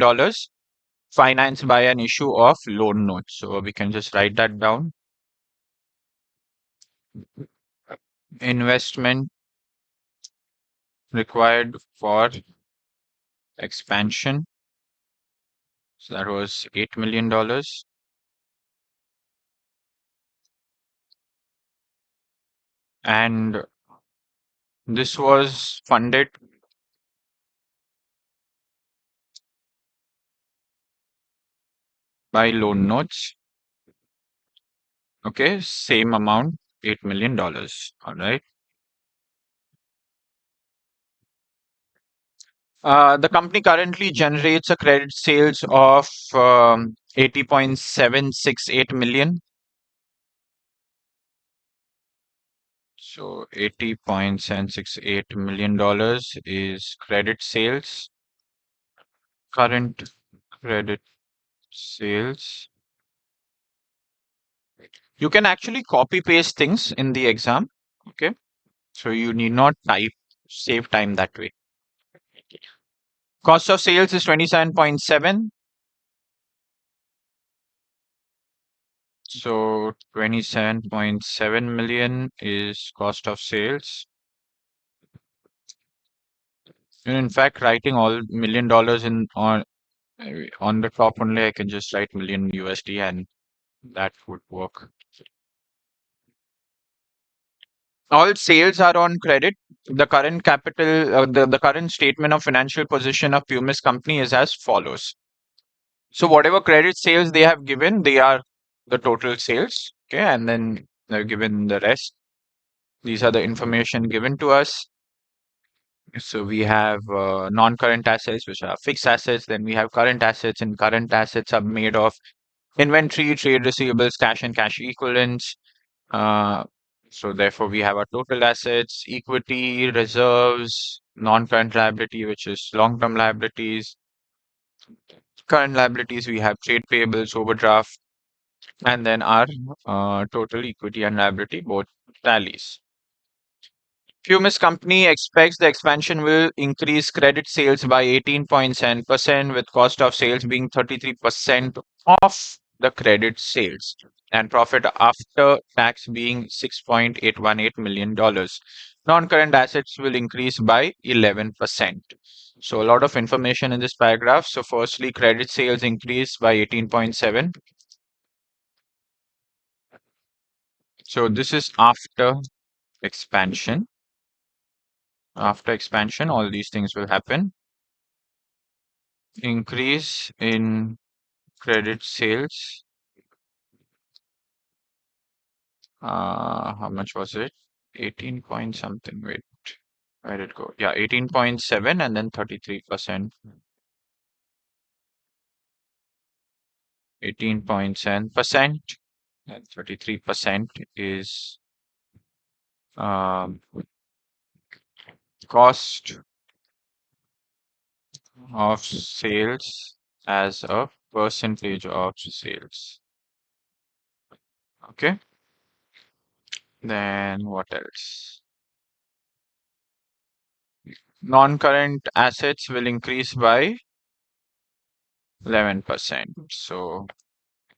financed by an issue of loan notes. So we can just write that down. Investment required for expansion. So that was $8 million. And this was funded by loan notes. Okay, same amount, $8 million. All right. The company currently generates a credit sales of 80.768 million. So $80.768 million is credit sales, current credit sales. You can actually copy paste things in the exam. Okay. So you need not type, save time that way. Cost of sales is 27.7. So 27.7 million is cost of sales. And in fact, writing all $1 million on the top only, I can just write million USD and that would work. All sales are on credit. The current capital, the current statement of financial position of Pumis company is as follows. So whatever credit sales they have given, they are the total sales. Okay, and then they're given the rest. These are the information given to us. So we have non-current assets, which are fixed assets. Then we have current assets, and current assets are made of inventory, trade receivables, cash and cash equivalents. Uh, so therefore, we have our total assets, equity, reserves, non-current liability, which is long-term liabilities. Current liabilities, we have trade payables, overdraft, and then our total equity and liability both tallies. Pumis company expects the expansion will increase credit sales by 18.7%, with cost of sales being 33% of the credit sales, and profit after tax being $6.818 million. Non-current assets will increase by 11%. So a lot of information in this paragraph. So firstly, credit sales increased by 18.7. So this is after expansion. After expansion, all these things will happen. Increase in credit sales. How much was it? 18 point something. Wait, where did it go? Yeah, 18.7 and then 33%. 18.7% and 33% is um, cost of sales as a percentage of sales. Okay. Then what else? Non-current assets will increase by 11%. So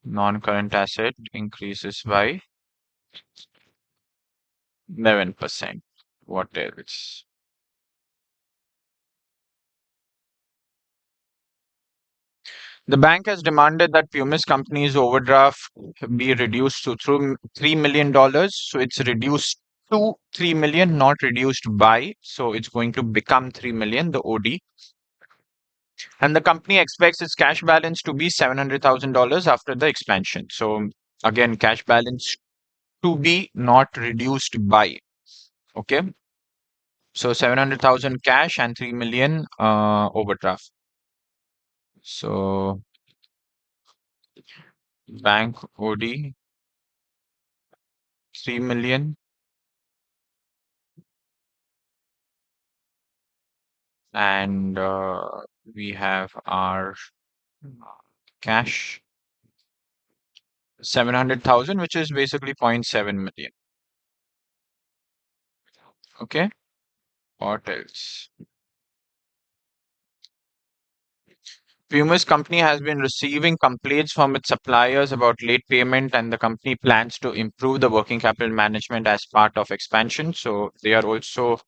non-current asset increases by 11%. What else? The bank has demanded that Pumis company's overdraft be reduced to through $3 million. So it's reduced to 3 million, not reduced by. So it's going to become 3 million, the OD. And the company expects its cash balance to be $700,000 after the expansion. So again, cash balance to be not reduced by. Okay. So 700,000 cash and 3 million overdraft. So bank OD 3 million and we have our cash 700,000, which is basically 0.7 million. Okay. What else? Puma's company has been receiving complaints from its suppliers about late payment, and the company plans to improve the working capital management as part of expansion. So they are also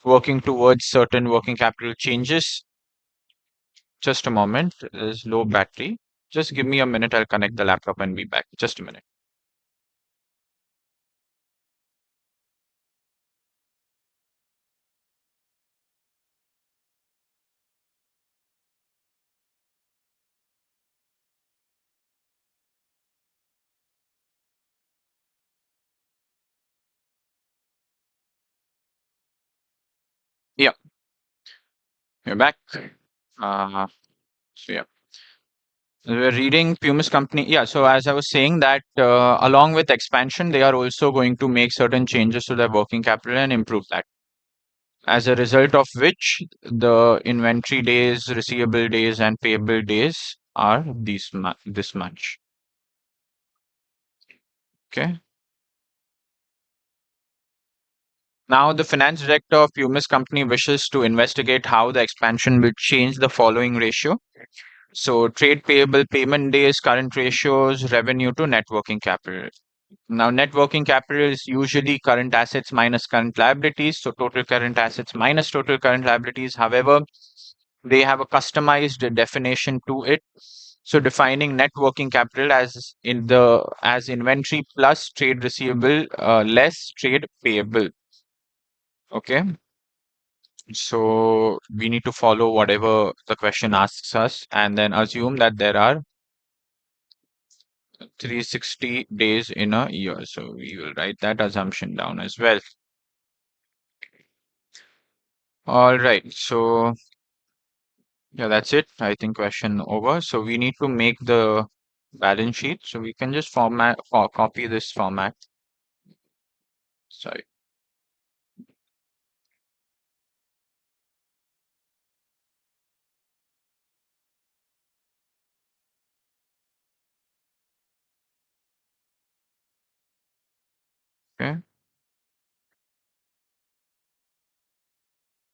working towards certain working capital changes. Just a moment. There's low battery. Just give me a minute. I'll connect the laptop and be back. Just a minute. Yeah, we're back. So yeah, we're reading Puma's company. Yeah, so as I was saying that along with expansion, they are also going to make certain changes to their working capital and improve that. As a result of which, the inventory days, receivable days, and payable days are this much. Okay. Now, the finance director of Puma's company wishes to investigate how the expansion will change the following ratio. So, trade payable payment days, current ratios, revenue to net working capital. Now, net working capital is usually current assets minus current liabilities. So, total current assets minus total current liabilities. However, they have a customized definition to it. So, defining net working capital as inventory plus trade receivable less trade payable. Okay. So, we need to follow whatever the question asks us and then assume that there are 360 days in a year. So we will write that assumption down as well. All right. So yeah, that's it. I think question over. So we need to make the balance sheet. So we can just copy this format. Sorry. Okay.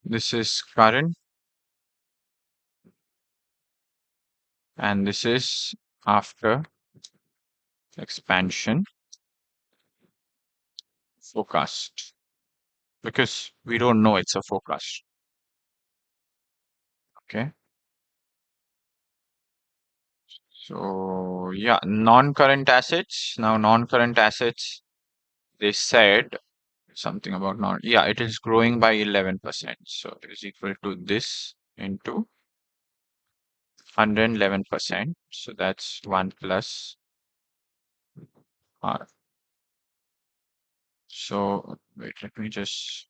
This is current and this is after expansion forecast because we don't know it's a forecast. Okay. So yeah, non-current assets. Now non-current assets, they said something about not, yeah, it is growing by 11%. So it is equal to this into 111%. So that's 1 plus R. So wait, let me just,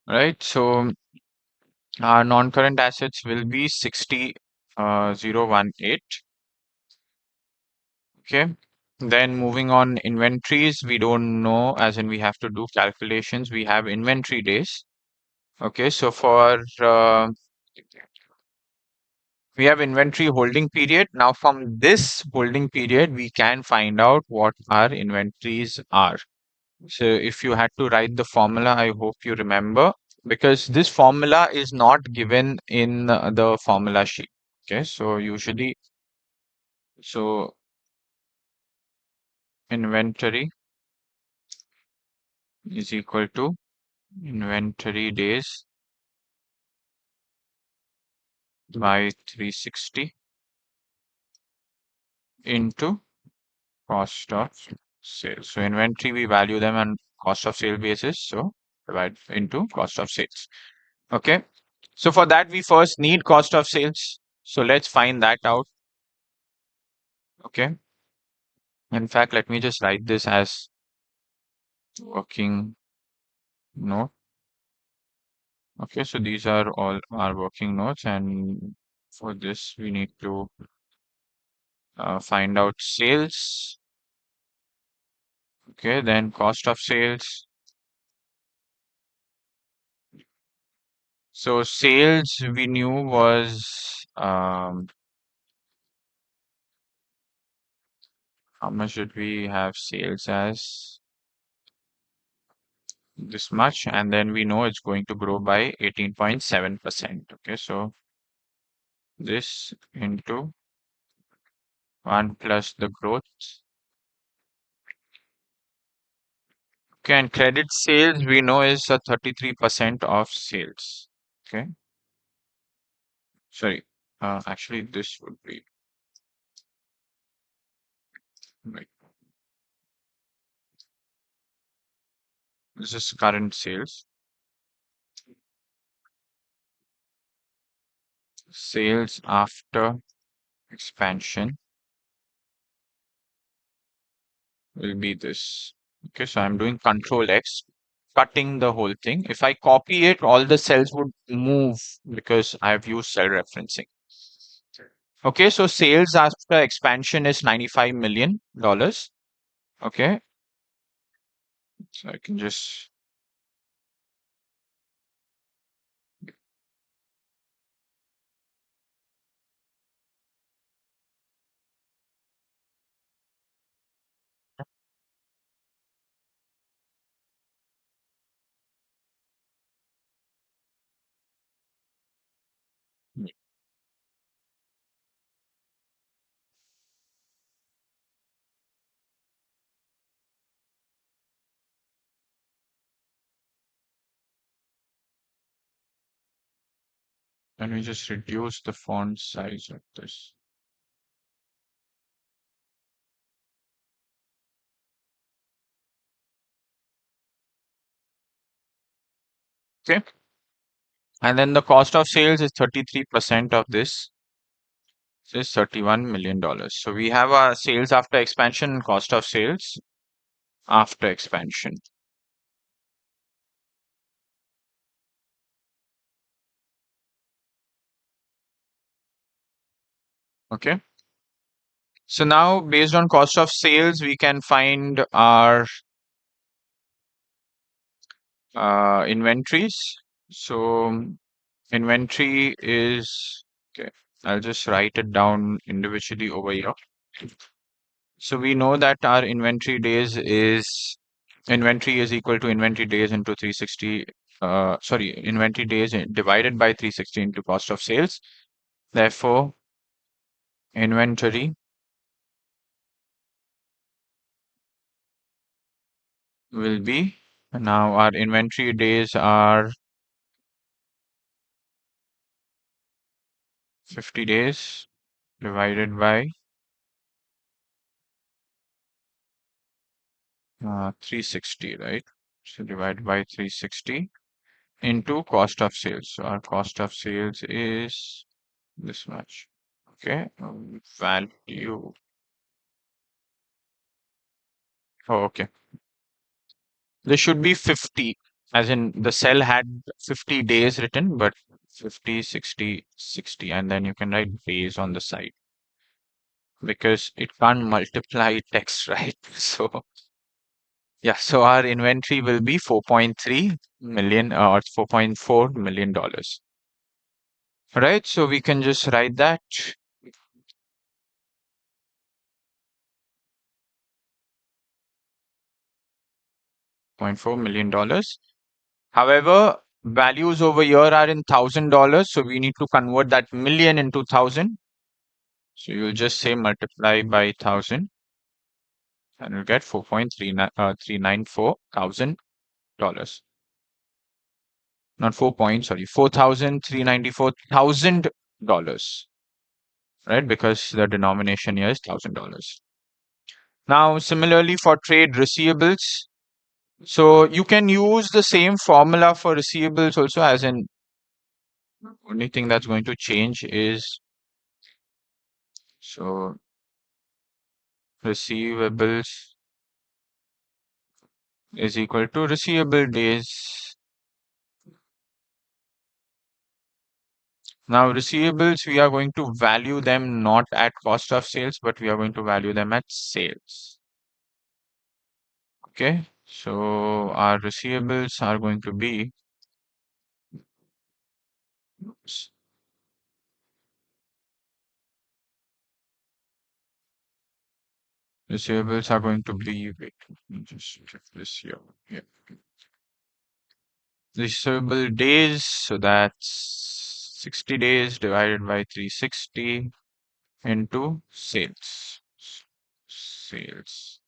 right. So our non-current assets will be 60,018. Okay. Then moving on inventories, we don't know, as in we have to do calculations. We have inventory days. Okay. So for We have inventory holding period. Now, from this holding period, we can find out what our inventories are. So, if you had to write the formula, I hope you remember, because this formula is not given in the formula sheet. Okay, so usually, so inventory is equal to inventory days by 360 into cost of sales. So inventory, we value them on cost of sale basis. So divide into cost of sales. Okay. So for that, we first need cost of sales. So let's find that out. Okay. In fact, let me just write this as working note. Okay. So these are all our working notes. And for this, we need to find out sales. Okay. Then cost of sales. So sales we knew was how much did we have sales as this much, and then we know it's going to grow by 18.7%. Okay, so this into 1 plus the growth. Okay, and credit sales we know is 33% of sales. Okay, sorry, actually this would be right. This is current sales. Sales after expansion will be this. Okay, so I'm doing Control X, cutting the whole thing. If I copy it, all the cells would move because I've used cell referencing. Okay, so sales after expansion is $95 million. Okay, so I can just let me just reduce the font size of this. Okay, and then the cost of sales is 33% of this. This is $31 million. So we have our sales after expansion and cost of sales after expansion. Okay. So now based on cost of sales, we can find our inventories. So inventory is, okay, I'll just write it down individually over here. So we know that our inventory is equal to inventory days into 360, inventory days divided by 360 into cost of sales. Therefore, inventory will be, now our inventory days are 50 days divided by 360, right? So divided by 360 into cost of sales. So our cost of sales is this much. Okay, value. Oh, okay. This should be 50, as in the cell had 50 days written, but 50, 60, 60, and then you can write days on the side because it can't multiply text, right? So yeah, so our inventory will be 4.3 million or $4.4 million. right? So we can just write that $0.4 million. However, values over here are in $1,000, so we need to convert that million into thousand. So you'll just say multiply by 1,000, and you'll get 4.394 thousand dollars. Not 4 points, sorry, $4,394,000, right? Because the denomination here is $1,000. Now, similarly for trade receivables, so you can use the same formula for receivables also, as in only thing that's going to change is, so receivables is equal to receivable days. Now receivables, we are going to value them not at cost of sales, but we are going to value them at sales. Okay, so our receivables are going to be, oops, receivables are going to be, wait, let me just check this here. Yeah. Receivable days, so that's 60 days divided by 360 into sales. Sales.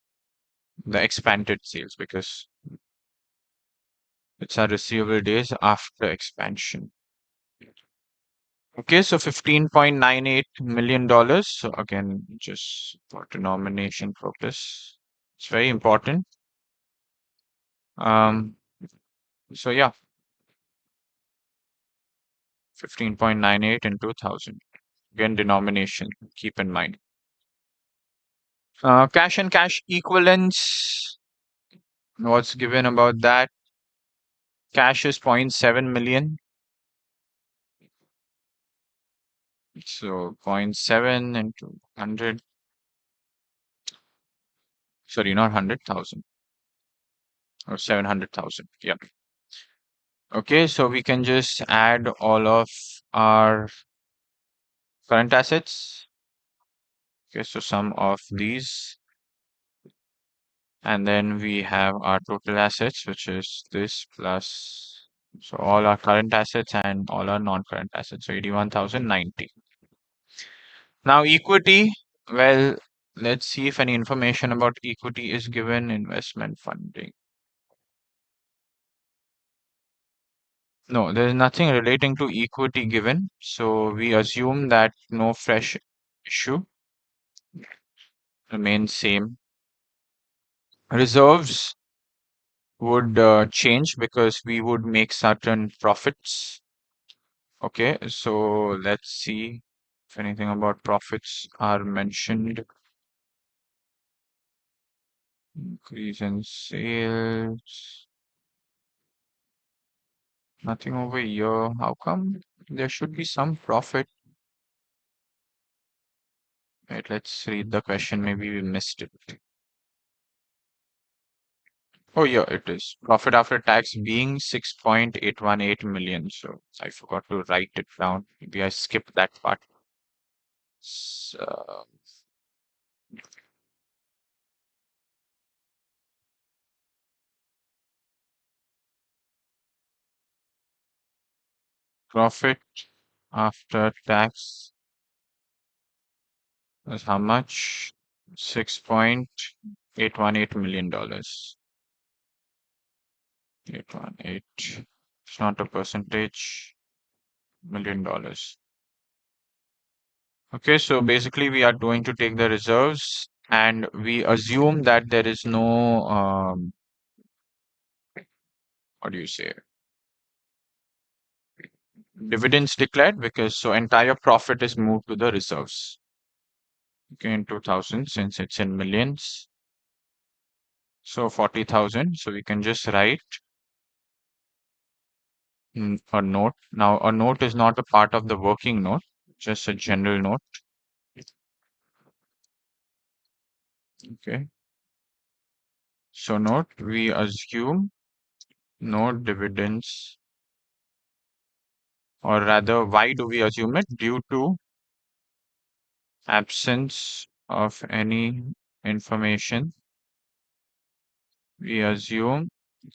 The expanded sales, because it's our receivable days after expansion. Okay, so $15.98 million. So again, just for denomination purpose, it's very important. Um, so yeah, 15.98 into 1,000. Again, denomination, keep in mind. Cash and cash equivalents. What's given about that? Cash is 0.7 million. So 0.7 into 100. Sorry, not 100,000 or 700,000. Yeah. Okay, so we can just add all of our current assets. Okay, so sum of these. And then we have our total assets, which is this plus, so all our current assets and all our non-current assets. So 81,090. Now equity, well, let's see if any information about equity is given. Investment funding. No, there is nothing relating to equity given. So we assume that no fresh issue, remains same. Reserves would change because we would make certain profits. Okay, so let's see if anything about profits are mentioned. Increase in sales. Nothing over here. How come? There should be some profit. Wait, let's read the question. Maybe we missed it. Oh, yeah, it is. Profit after tax being 6.818 million. So I forgot to write it down. Maybe I skipped that part. So, profit after tax is how much? $6.818 million. 818. It's not a percentage. $1 million. Okay, so basically we are going to take the reserves and we assume that there is no what do you say, dividends declared, because so entire profit is moved to the reserves. Okay, in 2000, since it's in millions, so 40,000. So we can just write a note. Now a note is not a part of the working note, just a general note. Okay, so note, we assume no dividends or rather, why do we assume it? Due to absence of any information, we assume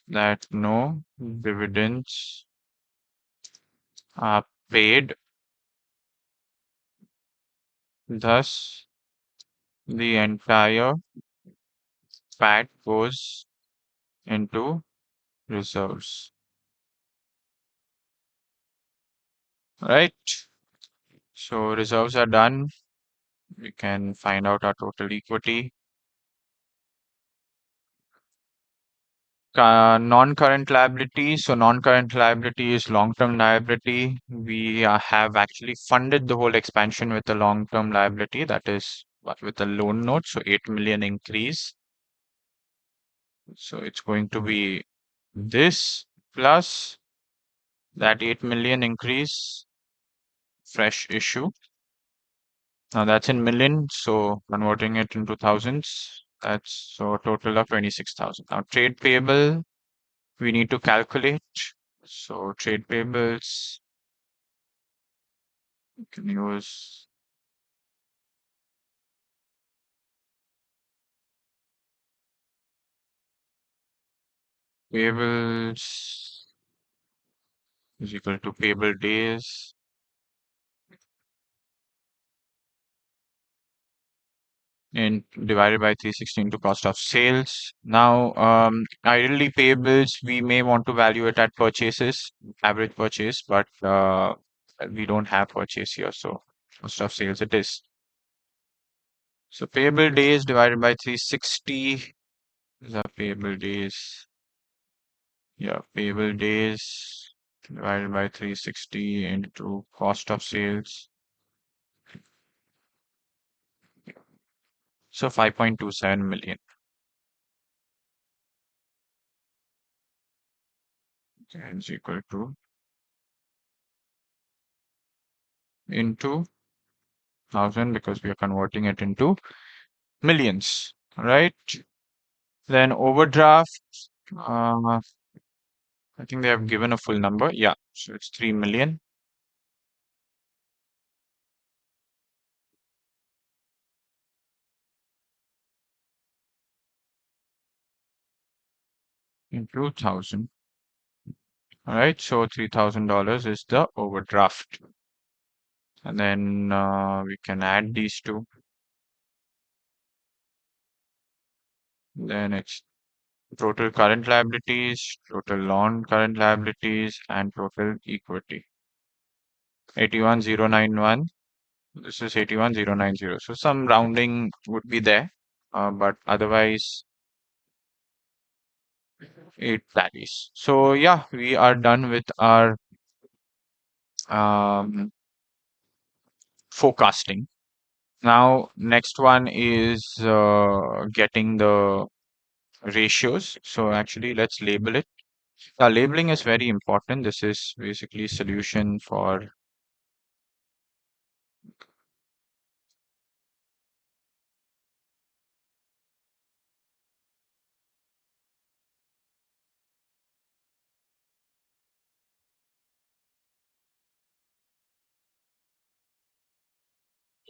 that no dividends are paid. Thus, the entire PAT goes into reserves. Right? So reserves are done. We can find out our total equity. Non-current liability. So non-current liability is long-term liability. We have actually funded the whole expansion with a long-term liability, that is with a loan note. So 8 million increase. So it's going to be this plus that 8 million increase, fresh issue. Now that's in million, so converting it into thousands, that's so a total of 26,000. Now trade payable, we need to calculate. So trade payables, you can use payables is equal to payable days and divided by 360 into cost of sales. Now, ideally payables, we may want to value it at purchases, average purchase, but we don't have purchase here, so cost of sales it is. So payable days divided by 360 is our payable days. Yeah, payable days divided by 360 into cost of sales. So 5.27 million. Is equal to into 1,000 because we are converting it into millions, right? Then overdraft, I think they have given a full number. Yeah, so it's 3 million into 1,000. All right, so $3,000 is the overdraft. And then we can add these two. Then it's total current liabilities, total non-current liabilities, and total equity. 81,091. This is 81,090. So some rounding would be there, but otherwise it tallies. So yeah, we are done with our um, forecasting. Now, next one is getting the ratios. So actually, let's label it. Labeling is very important. This is basically solution for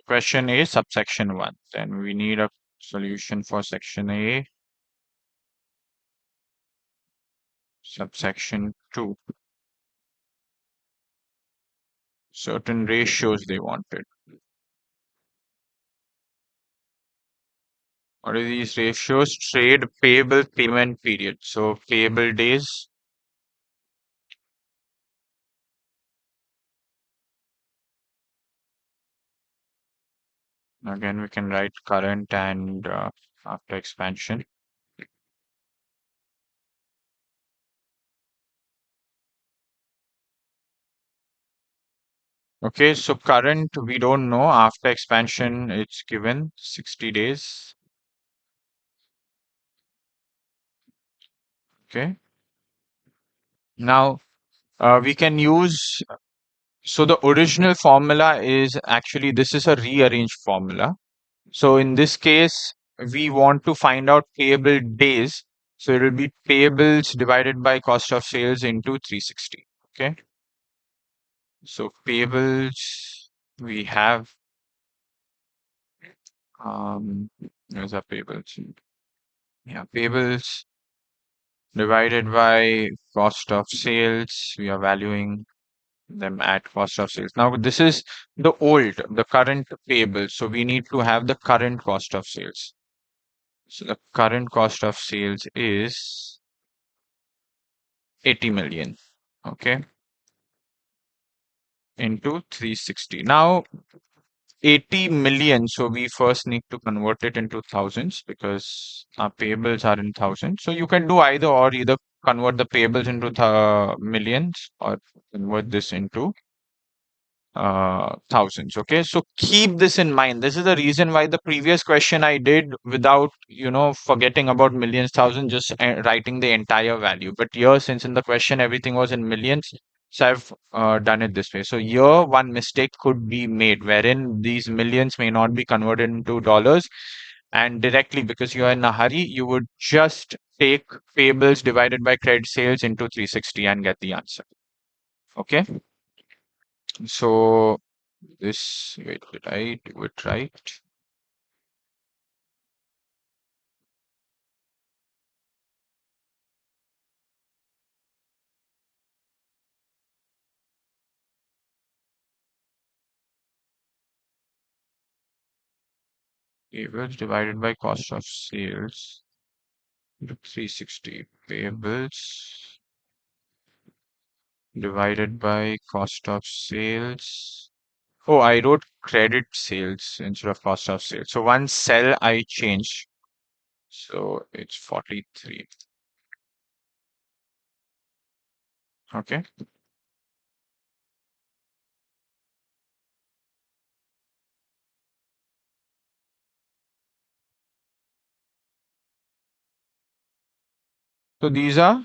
question A, subsection 1. Then we need a solution for section A, subsection 2. Certain ratios they wanted. What are these ratios? Trade payable payment period. So payable days. Again, we can write current and after expansion. Okay, so current, we don't know. After expansion, it's given 60 days. Okay. Now, we can use, so the original formula is actually, this is a rearranged formula. So in this case, we want to find out payable days. So it will be payables divided by cost of sales into 360. Okay. So payables, we have, where's our payables? Yeah, payables divided by cost of sales. We are valuing them at cost of sales. Now, this is the current payable. So we need to have the current cost of sales. So the current cost of sales is 80 million. Okay. Into 360. Now, 80 million. So we first need to convert it into thousands because our payables are in thousands. So you can do either or, either convert the payables into millions or convert this into thousands. Okay, so keep this in mind. This is the reason why the previous question I did without forgetting about millions, thousands, just writing the entire value. But here, since in the question everything was in millions, so I've done it this way. So here one mistake could be made wherein these millions may not be converted into dollars, and directly, because you are in a hurry, you would just take payables divided by credit sales into 360 and get the answer. Okay, so this, wait, did I do it right? Payables divided by cost of sales into 360. Payables divided by cost of sales. Oh, I wrote credit sales instead of cost of sales. So one cell I change. So it's 43. Okay. So these are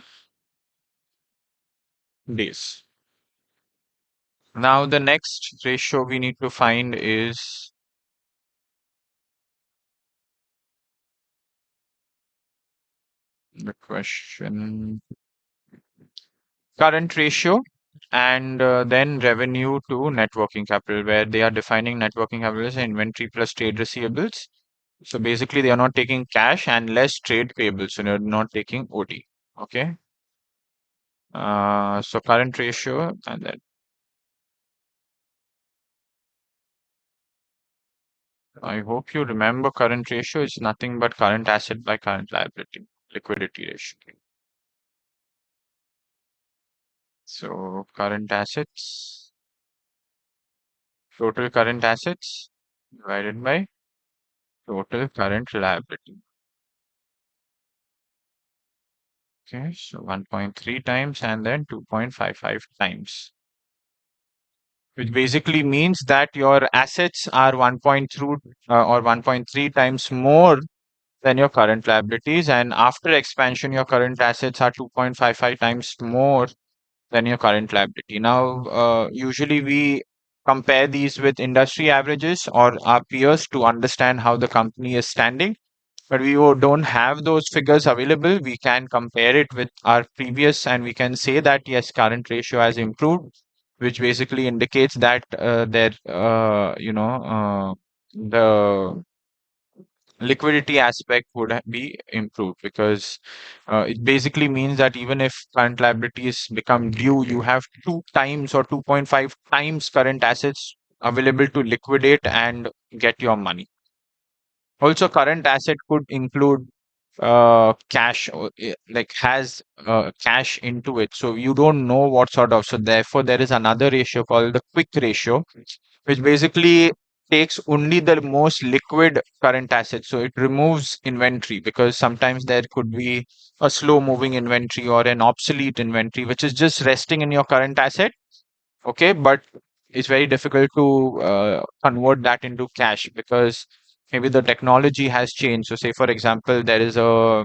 days. Now the next ratio we need to find is the question. Current ratio, and then revenue to net working capital, where they are defining net working capital as inventory plus trade receivables. So basically, they are not taking cash and less trade payables. So they're not taking OD. Okay. So current ratio, and then I hope you remember current ratio is nothing but current asset by current liability, liquidity ratio. So current assets, total current assets divided by total current liability. Okay, so 1.3 times and then 2.55 times, which basically means that your assets are 1.3 or 1.3 times more than your current liabilities, and after expansion, your current assets are 2.55 times more than your current liability. Now, usually we compare these with industry averages or our peers to understand how the company is standing, but we don't have those figures available. We can compare it with our previous, and we can say that yes, current ratio has improved, which basically indicates that the liquidity aspect would be improved, because it basically means that even if current liabilities become due, you have 2 times or 2.5 times current assets available to liquidate and get your money. Also, current asset could include cash, or like has cash into it. So you don't know what sort of. So therefore, there is another ratio called the quick ratio, which basically takes only the most liquid current assets. So it removes inventory, because sometimes there could be a slow moving inventory or an obsolete inventory, which is just resting in your current asset. Okay, but it's very difficult to convert that into cash, because maybe the technology has changed. So say for example, there is a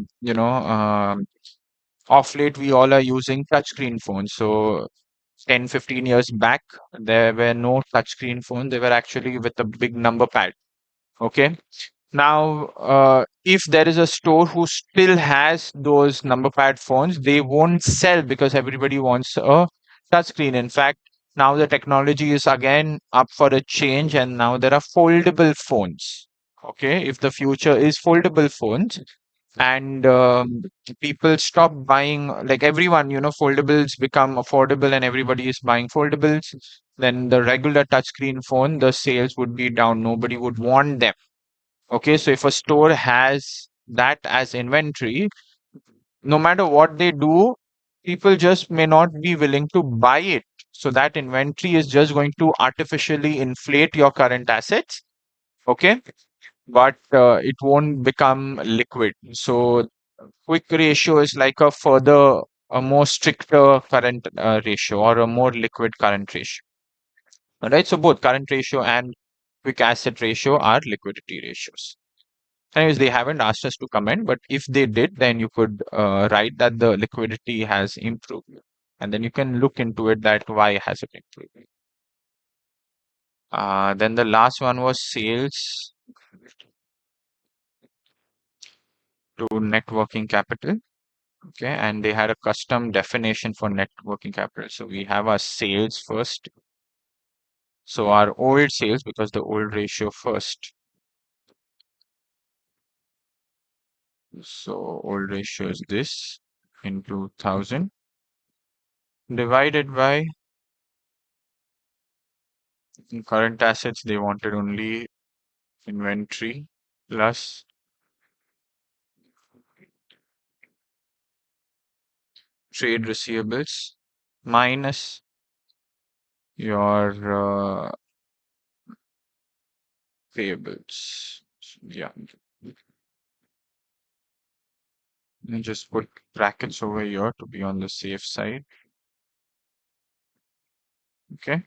off late we all are using touchscreen phones. So 10-15 years back, there were no touchscreen phones. They were actually with a big number pad. Okay, now, if there is a store who still has those number pad phones, they won't sell because everybody wants a touchscreen. In fact, Now the technology is again up for a change, and now there are foldable phones. Okay, if the future is foldable phones, and people stop buying, like everyone, foldables become affordable and everybody is buying foldables, then the regular touchscreen phone, the sales would be down. Nobody would want them. Okay, so if a store has that as inventory, no matter what they do, people just may not be willing to buy it. So that inventory is just going to artificially inflate your current assets. Okay, but it won't become liquid. So quick ratio is like a more stricter current ratio, or a more liquid current ratio. All right, so both current ratio and quick asset ratio are liquidity ratios. Anyways, they haven't asked us to comment, but if they did, then you could write that the liquidity has improved. And then you can look into it, that why has it improved. Then the last one was sales to net working capital. Okay, and they had a custom definition for net working capital. So we have our sales first. So our old sales, because the old ratio first. So old ratio is this into 1000 divided by current assets. They wanted only inventory plus trade receivables minus your payables. Yeah, and just put brackets over here to be on the safe side. Okay.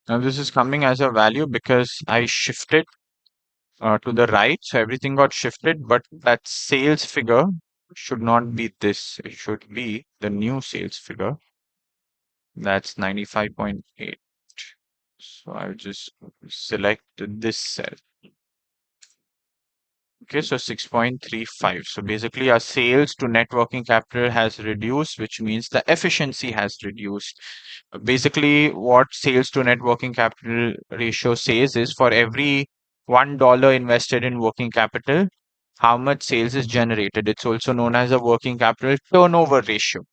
Now this is coming as a value because I shifted to the right, so everything got shifted, but that sales figure should not be this. It should be the new sales figure. That's 95.8. So I'll just select this cell. Okay, so 6.35. So basically our sales to net working capital has reduced, which means the efficiency has reduced. Basically, what sales to net working capital ratio says is, for every $1 invested in working capital, how much sales is generated. It's also known as a working capital turnover ratio.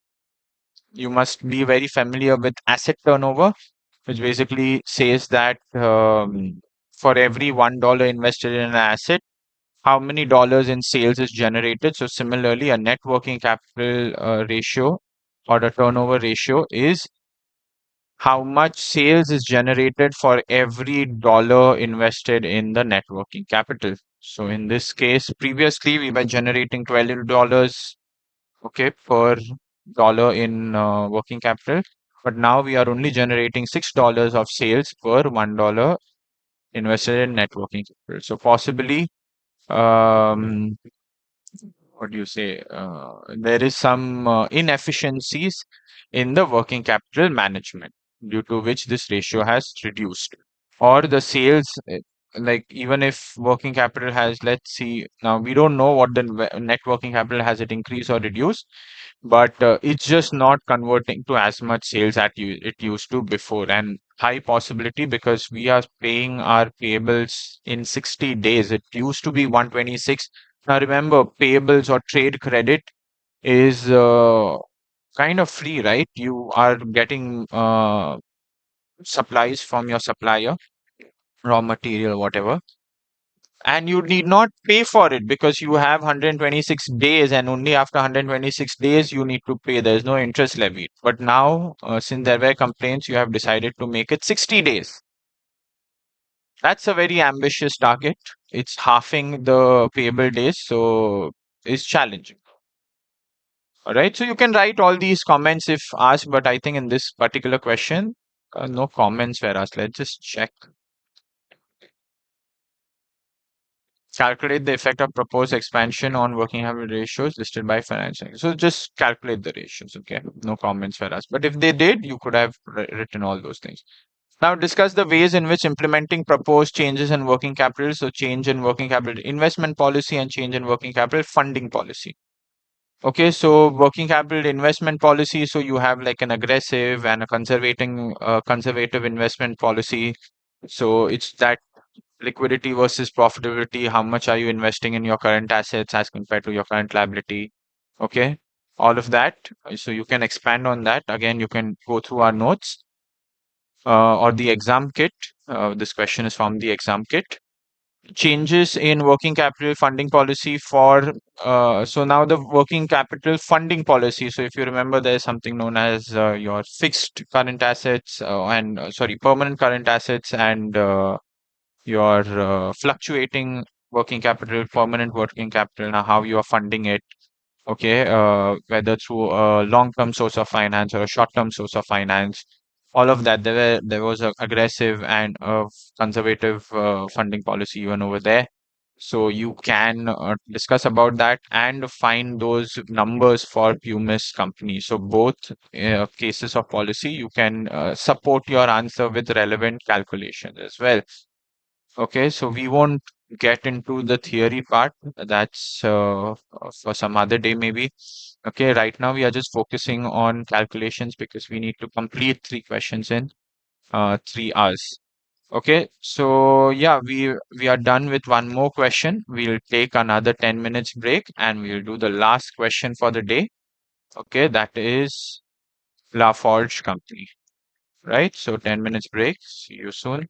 You must be very familiar with asset turnover, which basically says that for every $1 invested in an asset, how many dollars in sales is generated. So similarly, a net working capital ratio or a turnover ratio is how much sales is generated for every dollar invested in the net working capital. So in this case, previously we were generating $12, okay, per dollar in working capital, but now we are only generating $6 of sales per $1 invested in net working capital. So possibly, um, what do you say? There is some inefficiencies in the working capital management, due to which this ratio has reduced. Or the sales, like even if working capital has, let's see, now we don't know what the net working capital has, it increased or reduced, but it's just not converting to as much sales that it used to before. And high possibility, because we are paying our payables in 60 days. It used to be 126. Now remember, payables or trade credit is kind of free, right? You are getting supplies from your supplier, raw material, whatever, and you need not pay for it because you have 126 days, and only after 126 days you need to pay. There's no interest levied. But now, since there were complaints, you have decided to make it 60 days. That's a very ambitious target. It's halving the payable days, so it's challenging. All right, so you can write all these comments if asked, but I think in this particular question, no comments were asked. Let's just check. Calculate the effect of proposed expansion on working capital ratios listed by financial. So just calculate the ratios, okay? No comments for us. But if they did, you could have written all those things. Now discuss the ways in which implementing proposed changes in working capital. So change in working capital investment policy and change in working capital funding policy. Okay, so working capital investment policy. So you have like an aggressive and a conservative investment policy. So it's that liquidity versus profitability. How much are you investing in your current assets as compared to your current liability? Okay, all of that. So you can expand on that. Again, you can go through our notes or the exam kit. This question is from the exam kit. Changes in working capital funding policy for so now the working capital funding policy. So if you remember, there's something known as your fixed current assets and sorry, permanent current assets and your fluctuating working capital, permanent working capital. Now, how you are funding it, okay, whether through a long-term source of finance or a short-term source of finance, all of that. There was a aggressive and a conservative funding policy even over there. So you can discuss about that and find those numbers for Pumis company. So both cases of policy, you can support your answer with relevant calculations as well. Okay, so we won't get into the theory part. That's for some other day, maybe. Okay, right now we are just focusing on calculations because we need to complete three questions in 3 hours. Okay, so yeah, we are done with one more question. We'll take another 10 minutes break and we'll do the last question for the day. Okay, that is Laforge Company, right? So 10 minutes break. See you soon.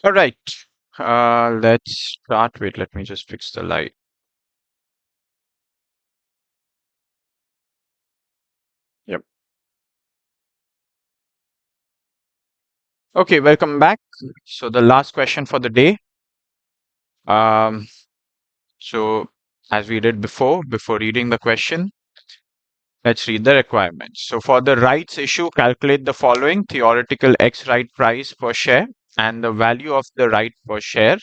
All right. Let's start with, let me just fix the light. Yep. Okay, welcome back. So the last question for the day. Um, so as we did before reading the question, let's read the requirements. So for the rights issue, calculate the following: theoretical X right price per share and the value of the right per share.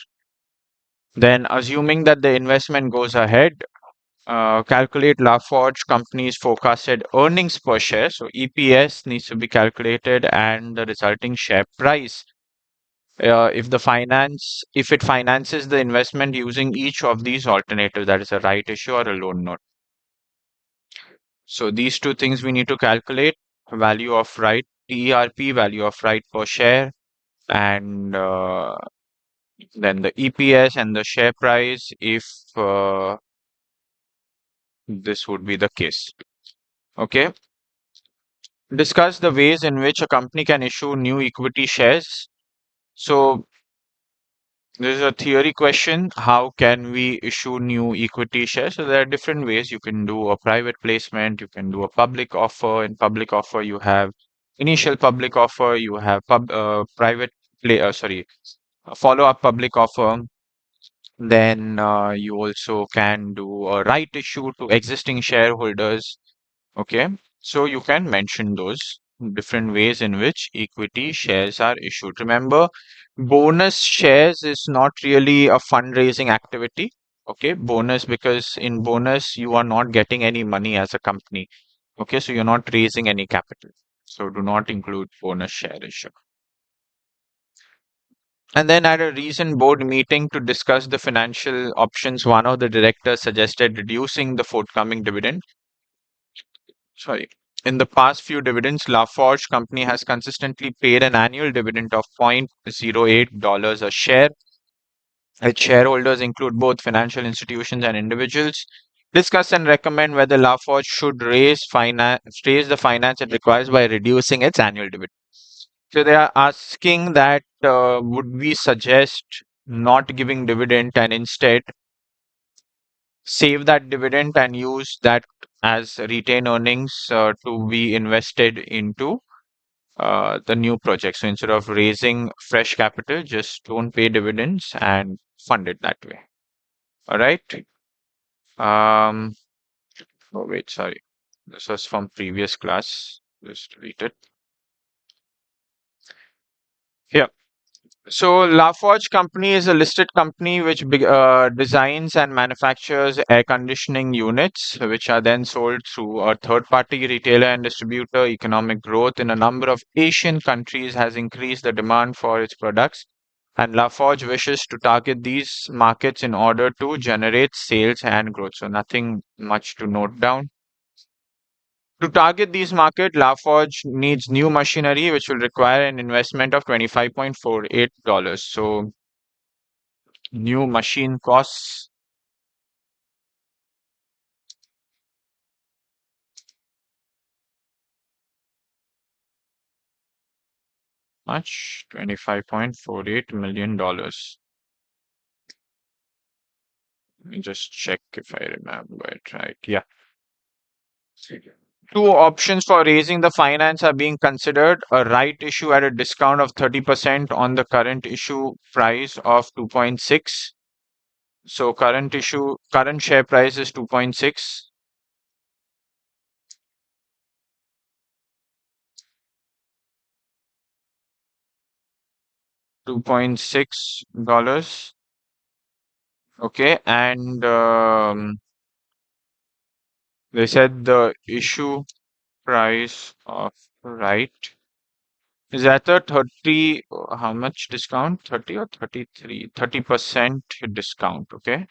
Then assuming that the investment goes ahead, calculate Lafarge company's forecasted earnings per share. So EPS needs to be calculated and the resulting share price. If it finances the investment using each of these alternatives, that is a right issue or a loan note. So these two things we need to calculate: value of right TERP, value of right per share, and then the EPS and the share price if this would be the case. Okay. Discuss the ways in which a company can issue new equity shares. So this is a theory question. How can we issue new equity shares? So there are different ways. You can do a private placement, you can do a public offer. In public offer, you have initial public offer, you have private sorry, follow-up public offer. Then you also can do a right issue to existing shareholders. Okay, so you can mention those different ways in which equity shares are issued. Remember, bonus shares is not really a fundraising activity. Okay, bonus, because in bonus you are not getting any money as a company. Okay, so you're not raising any capital. So do not include bonus share issue. And then at a recent board meeting to discuss the financial options, one of the directors suggested reducing the forthcoming dividend. Sorry. In the past few dividends, Lafarge company has consistently paid an annual dividend of $0.08 a share. Its shareholders include both financial institutions and individuals. Discuss and recommend whether Lafarge should raise the finance it requires by reducing its annual dividend. So they are asking that would we suggest not giving dividend and instead save that dividend and use that as retained earnings to be invested into the new project. So instead of raising fresh capital, just don't pay dividends and fund it that way. All right. Um, oh wait, sorry. This was from previous class. Just read it. Yeah. So Lafarge company is a listed company which designs and manufactures air conditioning units, which are then sold through a third-party retailer and distributor. Economic growth in a number of Asian countries has increased the demand for its products, and Lafarge wishes to target these markets in order to generate sales and growth. So nothing much to note down. To target these markets, Lafarge needs new machinery, which will require an investment of $25.48. So new machine costs much $25.48 million. Let me just check if I remember it right. Yeah. Two options for raising the finance are being considered: a right issue at a discount of 30% on the current issue price of 2.6. So current share price is 2.6. 2.6. Okay, and they said the issue price of right is at a 30, how much discount? 30 or 33? 30% discount, okay?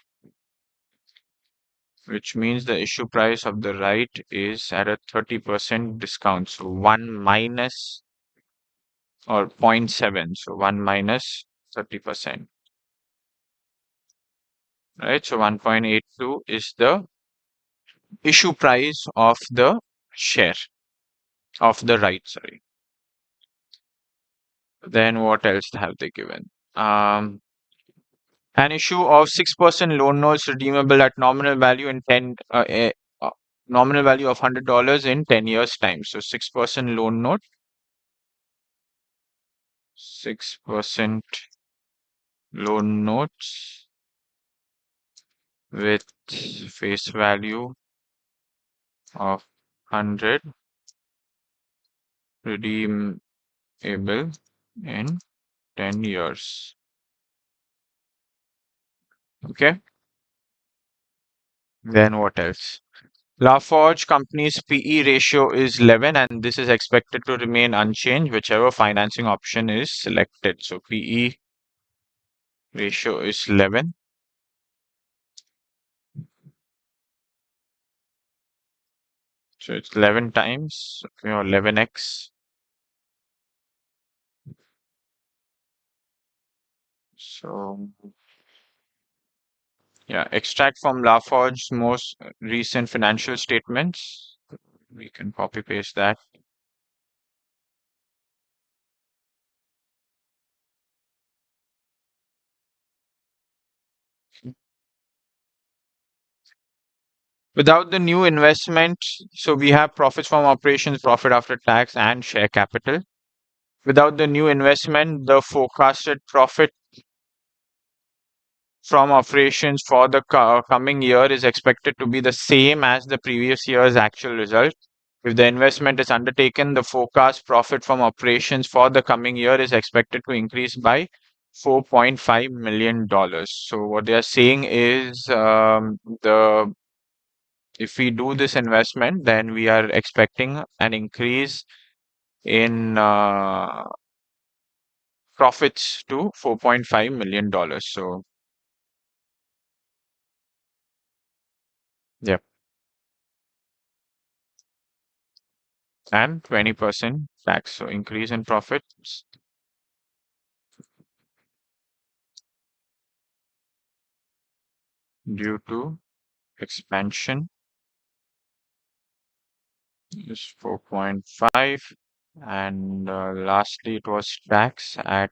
Which means the issue price of the right is at a 30% discount. So 1 minus or zero point 0.7. So 1 minus 30%, right? So 1.82 is the issue price of the share of the right, sorry. Then what else have they given? Um, an issue of 6% loan notes redeemable at nominal value in nominal value of $100 in 10 years time. So 6% loan note, 6% loan notes with face value of 100 redeemable in 10 years. Okay. Then what else? Lafarge company's PE ratio is 11 and this is expected to remain unchanged whichever financing option is selected. So PE ratio is 11. So it's 11 times, or 11x. So yeah, extract from Lafarge's most recent financial statements. We can copy paste that. Without the new investment, so we have profits from operations, profit after tax, and share capital. Without the new investment, the forecasted profit from operations for the coming year is expected to be the same as the previous year's actual result. If the investment is undertaken, the forecast profit from operations for the coming year is expected to increase by $4.5 million. So what they are saying is the if we do this investment, then we are expecting an increase in profits to $4.5 million. So yeah, and 20% tax. So increase in profits due to expansion is 4.5. And lastly, it was tax at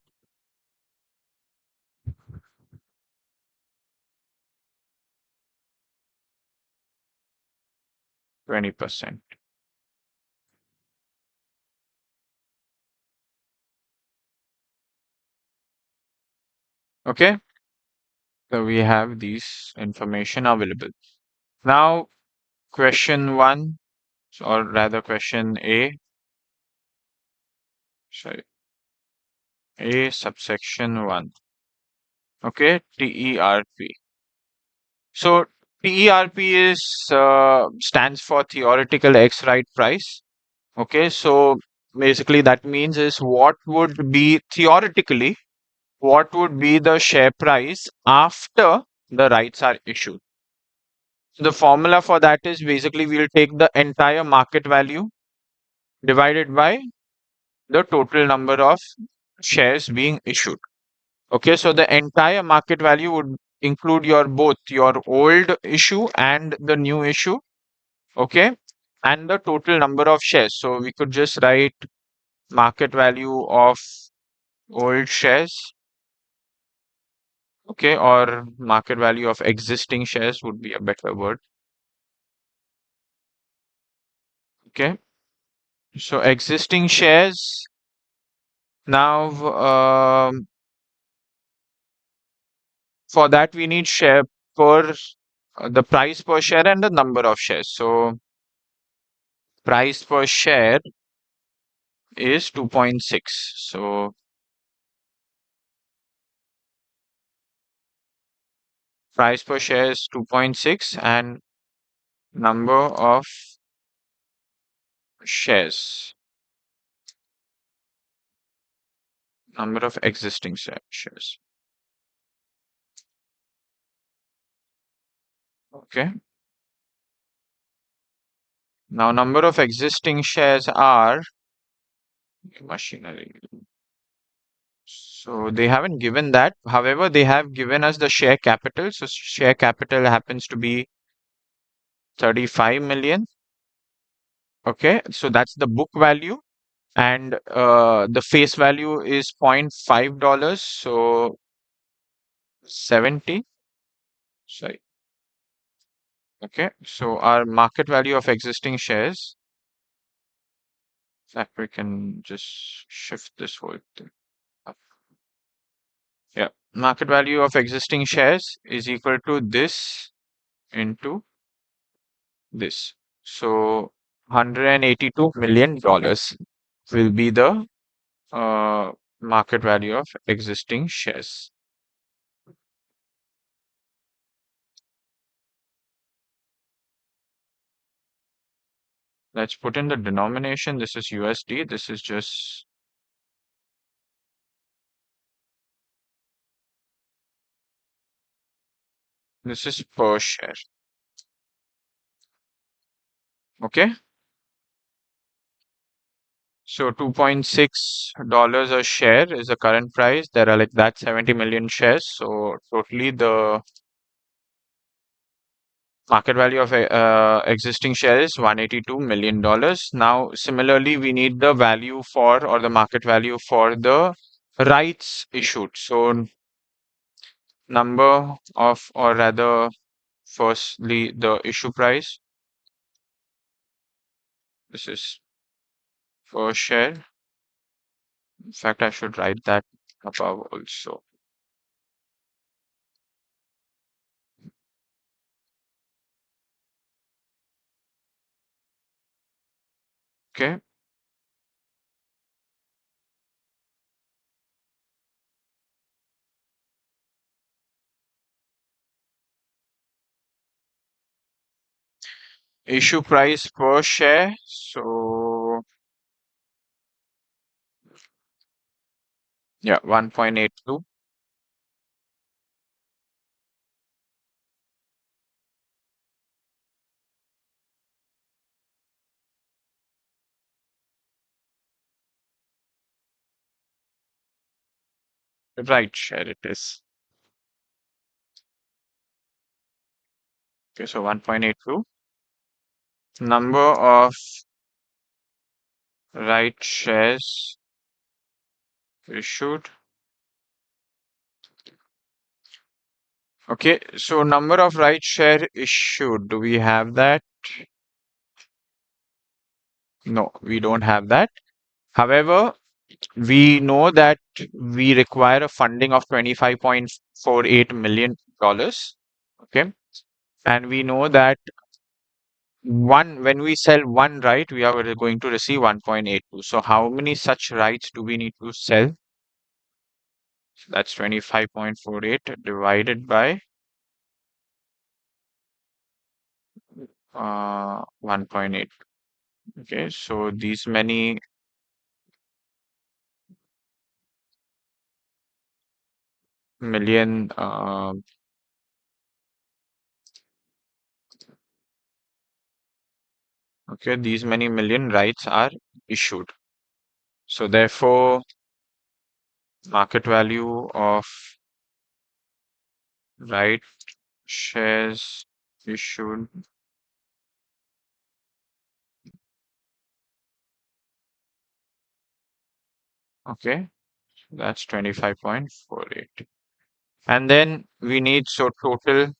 20%. Okay, so we have these information available. Now, question one, or rather question A, sorry, A subsection 1. Okay, TERP. So TERP is stands for theoretical X right price. Okay, so basically that means is what would be theoretically what would be the share price after the rights are issued. So the formula for that is basically we'll take the entire market value divided by the total number of shares being issued. Okay, so the entire market value would include your both your old issue and the new issue. Okay, and the total number of shares. So we could just write market value of old shares. Okay, or market value of existing shares would be a better word. Okay, so existing shares now for that we need share per the price per share and the number of shares. So price per share is 2.6. So price per share is 2.6 and number of shares, number of existing shares. Okay. Now number of existing shares are machinery. So they haven't given that. However, they have given us the share capital. So share capital happens to be 35 million. Okay. So that's the book value. and the face value is $0.5, so 70. Sorry. Okay, so our market value of existing shares, in fact, we can just shift this whole thing up. Yeah, market value of existing shares is equal to this into this. So $182 million will be the market value of existing shares. Let's put in the denomination. This is USD. This is just this is per share. Okay. So $2.6 a share is the current price. There are like that 70 million shares. So totally the market value of existing share is $182 million. Now, similarly, we need the value for or the market value for the rights issued. So number of, or rather, firstly, the issue price. This is per share. In fact, I should write that above also. Okay. Issue price per share. So yeah, 1.82. Right share it is. Okay, so 1.82. Number of right shares issued. Okay, so number of right share issued. Do we have that? No, we don't have that. However, we know that we require a funding of $25.48 million. Okay. And we know that when we sell one right, we are going to receive 1.82. So how many such rights do we need to sell? That's 25.48 divided by 1.8. Okay, so these many million okay, these many million rights are issued. So therefore, market value of right shares issued. Okay, that's 25.48. And then we need, so total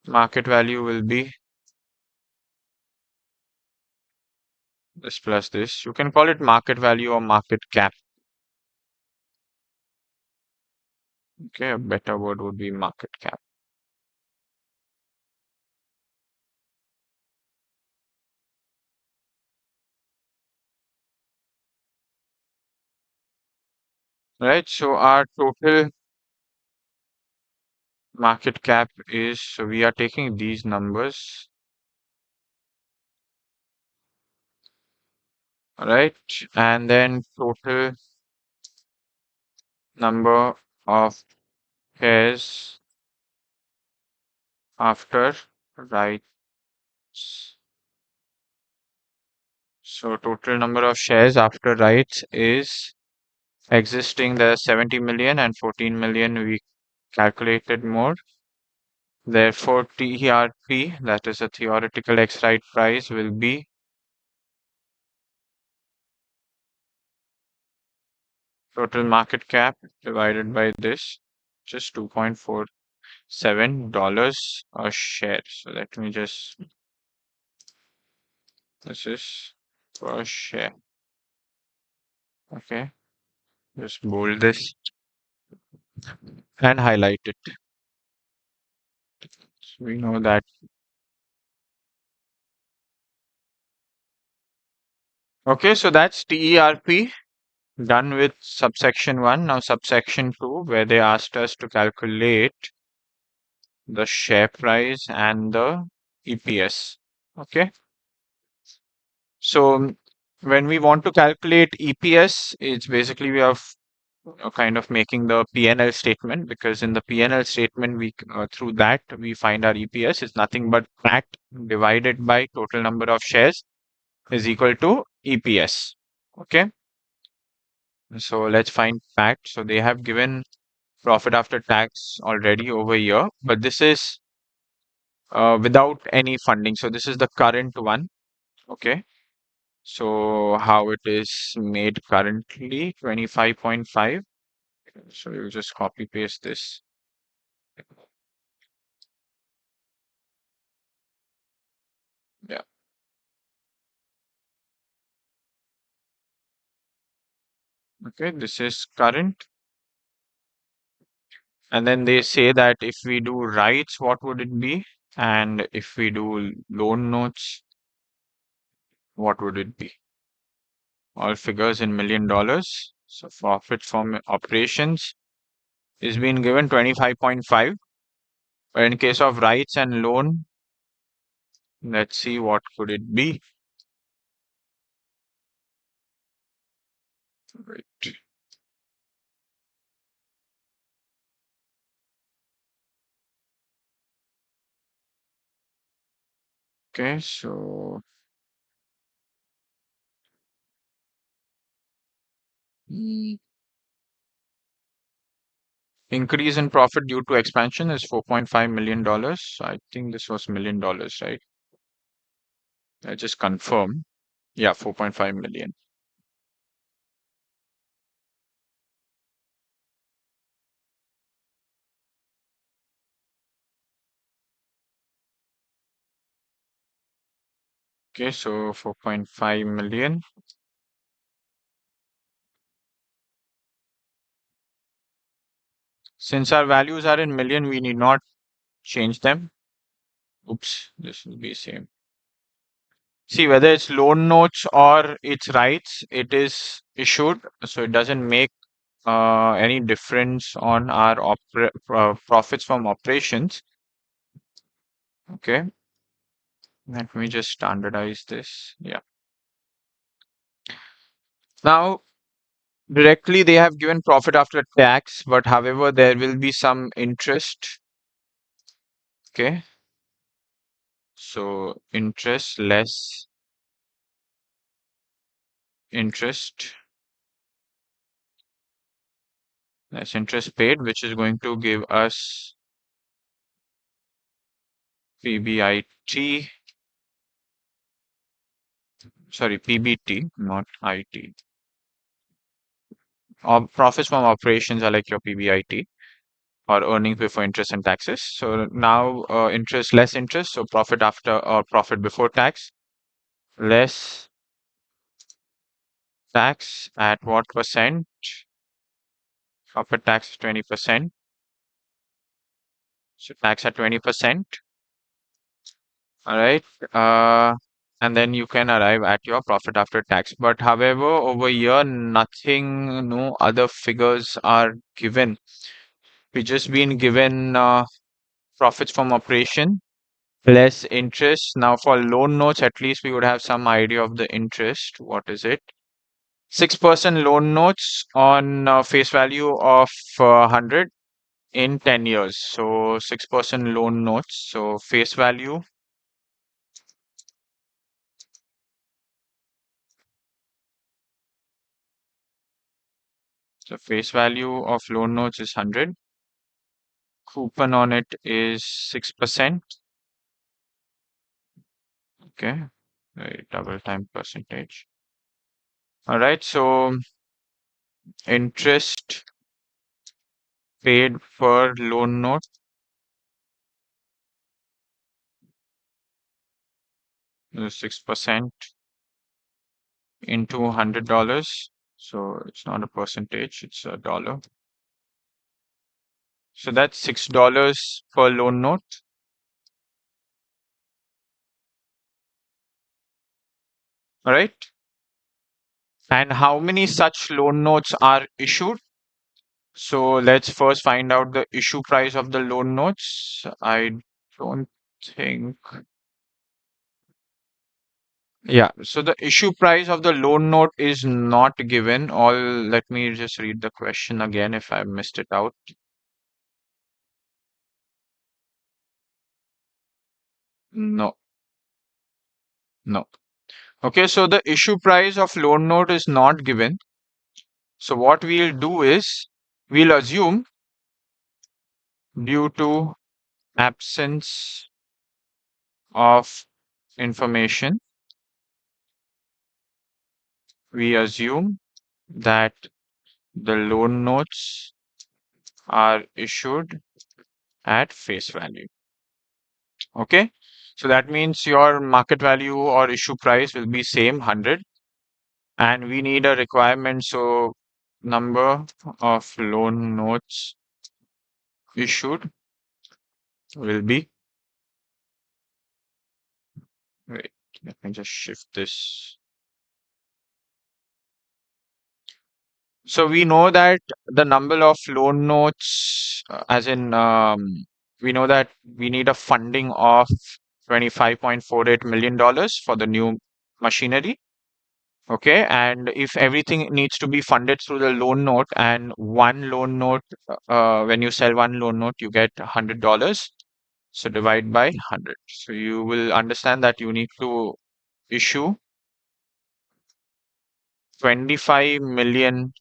market value will be this plus this. You can call it market value or market cap. Okay, a better word would be market cap. Right, so our total market cap is, so we are taking these numbers, right? And then total number of shares after rights. So total number of shares after rights is existing. There are 70 million and 14 million we calculated more. Therefore, TRP, that is a theoretical X right price, will be Total market cap divided by this, just $2.47 a share. So let me just, this is per share. Okay, just bold this and highlight it. So we know that. Okay, so that's TERP done with subsection 1. Now subsection 2, where they asked us to calculate the share price and the EPS. Okay, so when we want to calculate EPS, it's basically we are kind of making the P&L statement, because in the P&L statement we through that we find our EPS is nothing but PAT divided by total number of shares is equal to EPS. Okay, so let's find PAT. So they have given profit after tax already over here, but this is without any funding. So this is the current one. Okay, so how it is made currently, 25.5. So you just copy paste this. Yeah. Okay, this is current. And then they say that if we do rights, what would it be? And if we do loan notes, what would it be? All figures in $1 million. So profit from operations is being given 25.5. But in case of rights and loan, let's see what could it be. Right. Okay, so increase in profit due to expansion is $4.5 million. I think this was $1 million, right? I just confirm. Yeah, 4.5 million. Okay, so 4.5 million. Since our values are in million, we need not change them. Oops, this will be same. See, whether it's loan notes or it's rights, it is issued, so it doesn't make any difference on our profits from operations. Okay, let me just standardize this. Yeah. Now, directly they have given profit after tax, but however, there will be some interest. Okay, so interest less interest less interest paid, which is going to give us PBIT, sorry, PBT, not IT. Profits from operations are like your PBIT, or earnings before interest and taxes. So now interest less interest, so profit after or profit before tax less tax at what percent? Corporate tax is 20%. So tax at 20%. All right. And then you can arrive at your profit after tax. But however, over here, nothing, no other figures are given. We just been given profits from operation less interest. Now for loan notes, at least we would have some idea of the interest. What is it? 6% loan notes on face value of 100 in 10 years. So 6% loan notes. So face value. So face value of loan notes is 100. Coupon on it is 6%. Okay. Right, double time percentage. All right. So interest paid per loan note is 6% into $100. So it's not a percentage, it's a dollar. So that's $6 per loan note. All right. And how many such loan notes are issued? So let's first find out the issue price of the loan notes. I don't think. Yeah, so the issue price of the loan note is not given. Let me just read the question again if I missed it out. No, no. Okay, so the issue price of loan note is not given. So what we'll do is we'll assume due to absence of information, we assume that the loan notes are issued at face value. Okay, so that means your market value or issue price will be same 100, and we need a requirement. So number of loan notes issued will be, wait, let me just shift this. So we know that the number of loan notes, as in, we know that we need a funding of $25.48 million for the new machinery. Okay, and if everything needs to be funded through the loan note, and one loan note, when you sell one loan note, you get $100. So divide by 100. So you will understand that you need to issue 25 million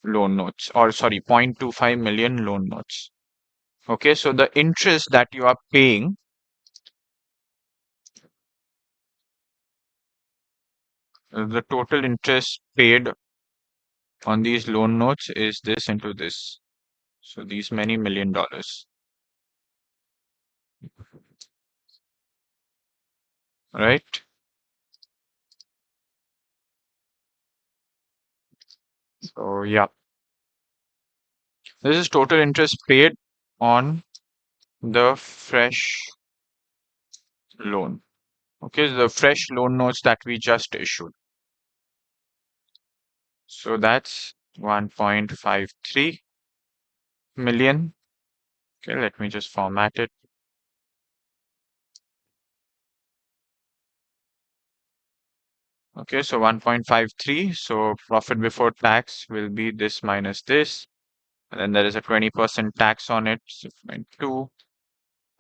loan notes, or sorry, 0.25 million loan notes. Okay, so the interest that you are paying, the total interest paid on these loan notes is this into this. So these many $1 million. Right? So yeah, this is total interest paid on the fresh loan. Okay, the fresh loan notes that we just issued. So that's 1.53 million. Okay, let me just format it. Okay, so 1.53. So profit before tax will be this minus this. And then there is a 20% tax on it, 6.2.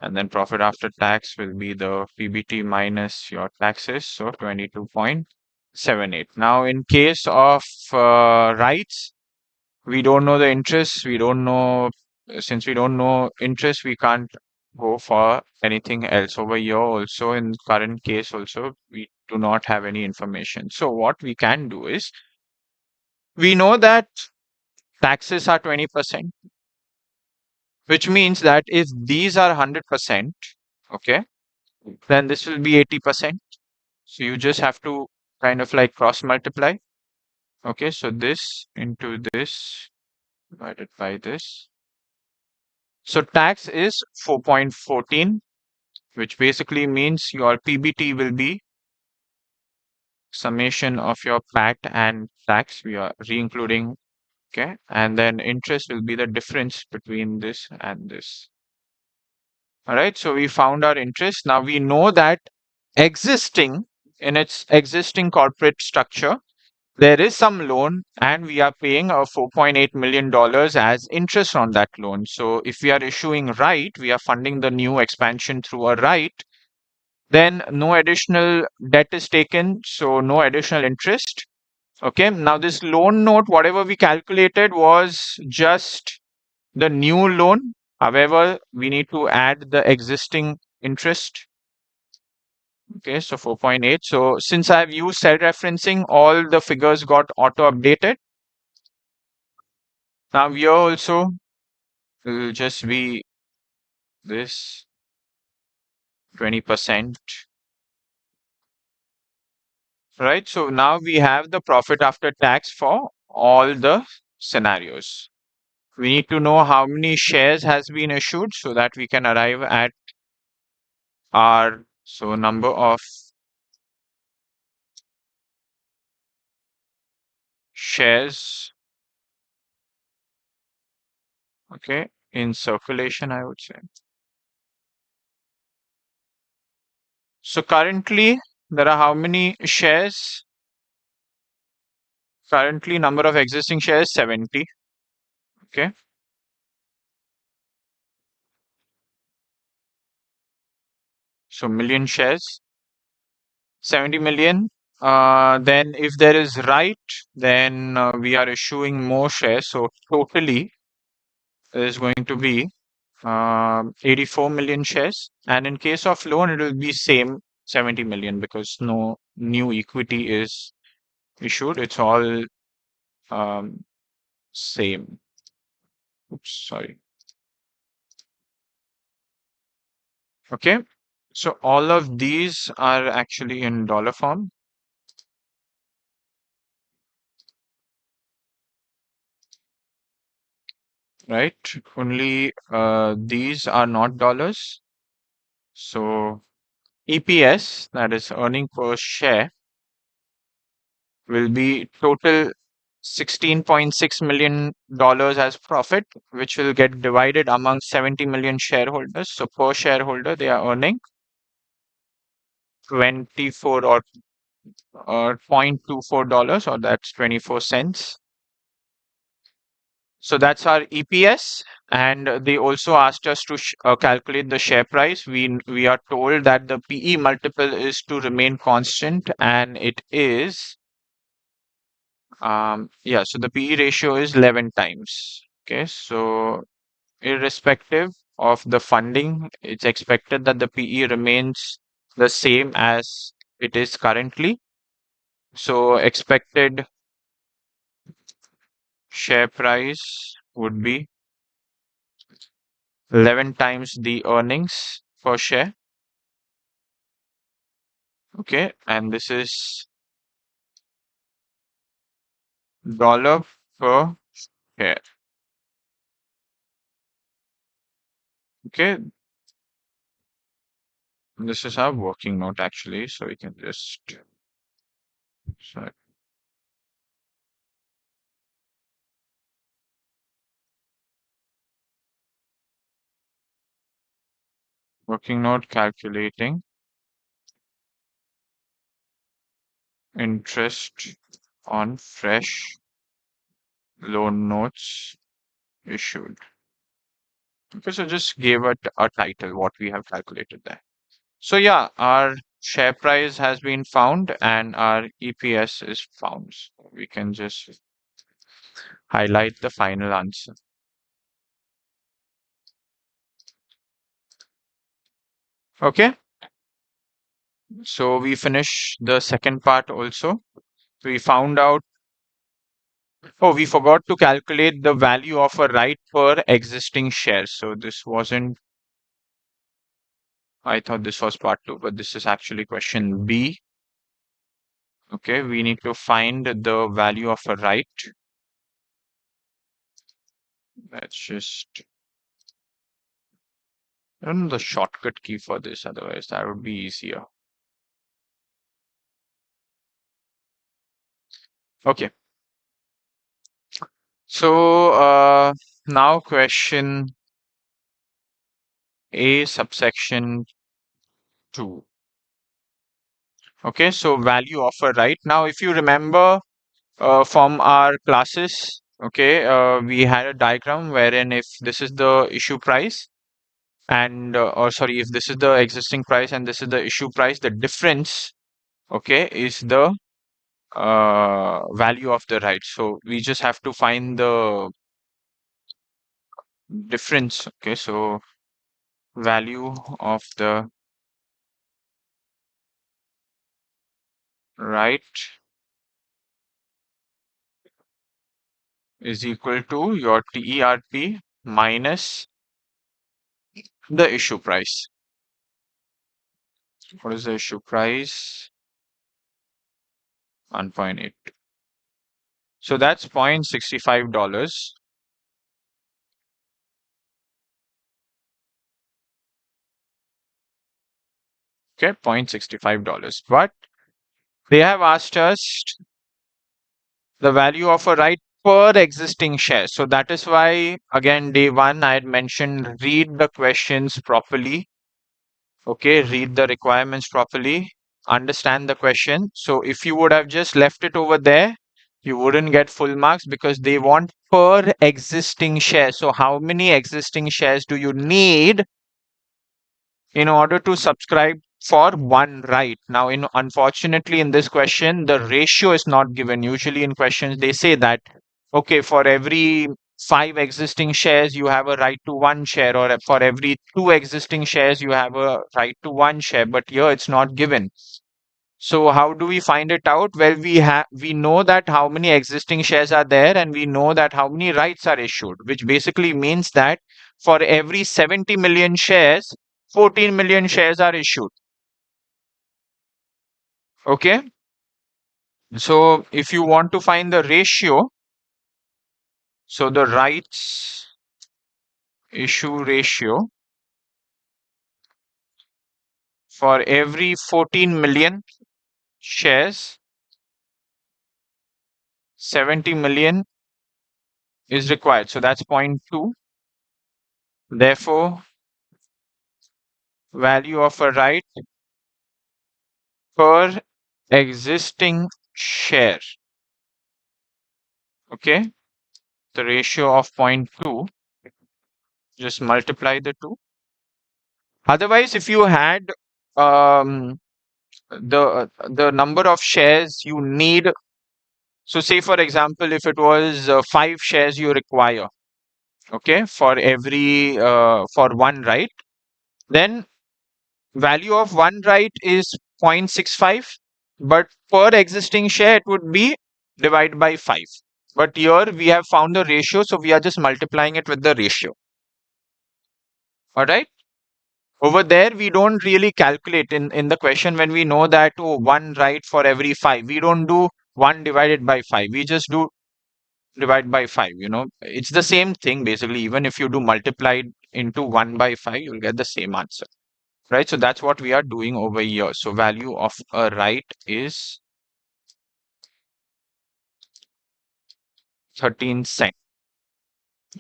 And then profit after tax will be the PBT minus your taxes, so 22.78. Now, in case of rights, we don't know the interest. We don't know, since we don't know interest, we can't go for anything else. Over here also, in current case also, we do not have any information. So what we can do is, we know that taxes are 20%, which means that if these are 100%, okay, then this will be 80%. So you just have to kind of like cross multiply. Okay, so this into this divided by this. So tax is 4.14, which basically means your PBT will be summation of your PAT and tax. We are re-including, okay, and then interest will be the difference between this and this. All right, so we found our interest. Now we know that existing in its existing corporate structure, there is some loan and we are paying a $4.8 million as interest on that loan. So if we are issuing right, we are funding the new expansion through a right, then no additional debt is taken, so no additional interest. Okay, now this loan note, whatever we calculated was just the new loan. However, we need to add the existing interest. Okay, so 4.8. So since I've used cell referencing, all the figures got auto updated. Now here also will just be this 20%, right? So now we have the profit after tax for all the scenarios. We need to know how many shares has been issued so that we can arrive at our number of shares, okay, in circulation, I would say. So currently there are how many shares? Currently number of existing shares 70. Okay. So million shares, 70 million. Then if there is right, then we are issuing more shares. So totally is going to be 84 million shares. And in case of loan, it will be same 70 million because no new equity is issued. It's all same. Oops, sorry. Okay. So all of these are actually in dollar form, right? Only these are not dollars. So EPS, that is earning per share, will be total $16.6 million as profit, which will get divided among 70 million shareholders. So per shareholder, they are earning 24 or $0.24, or that's 24 cents. So that's our EPS. And they also asked us to calculate the share price. We are told that the PE multiple is to remain constant, and it is yeah, so the PE ratio is 11 times. Okay, so irrespective of the funding, it's expected that the PE remains the same as it is currently. So expected share price would be 11 times the earnings per share. Okay, and this is dollar per share. Okay, this is our working note actually, so we can just sorry, working note calculating interest on fresh loan notes issued. Okay, so just gave it a title, what we have calculated there. So yeah, our share price has been found and our EPS is found. So we can just highlight the final answer. Okay, so we finish the second part also. We found out, oh, we forgot to calculate the value of a right per existing share. So this wasn't, I thought this was part two, but this is actually question B. Okay, we need to find the value of a right. Let's just run the shortcut key for this, otherwise that would be easier. Okay, so now question A subsection 2. Okay, so value of a right. Now, if you remember from our classes, okay, we had a diagram wherein if this is the issue price and or sorry, if this is the existing price and this is the issue price, the difference, okay, is the value of the right. So we just have to find the difference. Okay, so value of the right is equal to your TERP minus the issue price. What is the issue price? 1.8. So that's $0.65. Okay, $0.65. But they have asked us the value of a right per existing share. So that is why, again, day one, I had mentioned read the questions properly. Okay, read the requirements properly, understand the question. So if you would have just left it over there, you wouldn't get full marks because they want per existing share. So how many existing shares do you need in order to subscribe for one right? Now, unfortunately, in this question, the ratio is not given. Usually in questions, they say that, okay, for every 5 existing shares, you have a right to one share, or for every 2 existing shares, you have a right to one share. But here it's not given. So how do we find it out? Well, we know that how many existing shares are there, and we know that how many rights are issued, which basically means that for every 70 million shares, 14 million shares are issued. Okay. So if you want to find the ratio, so the rights issue ratio for every 14 million shares, 70 million is required. So that's 0.2. Therefore, value of a right per existing share. Okay. The ratio of 0.2, just multiply the two. Otherwise, if you had um, the number of shares you need, so say for example, if it was 5 shares you require, okay, for every for one right, then value of one right is 0.65, but per existing share it would be divided by 5. But here we have found the ratio, so we are just multiplying it with the ratio. All right. Over there, we don't really calculate in the question when we know that, oh, one right for every 5. We don't do 1 divided by 5. We just do divide by 5. It's the same thing basically. Even if you do multiplied into 1 by 5, you'll get the same answer. Right. So that's what we are doing over here. So value of a right is 13 cents.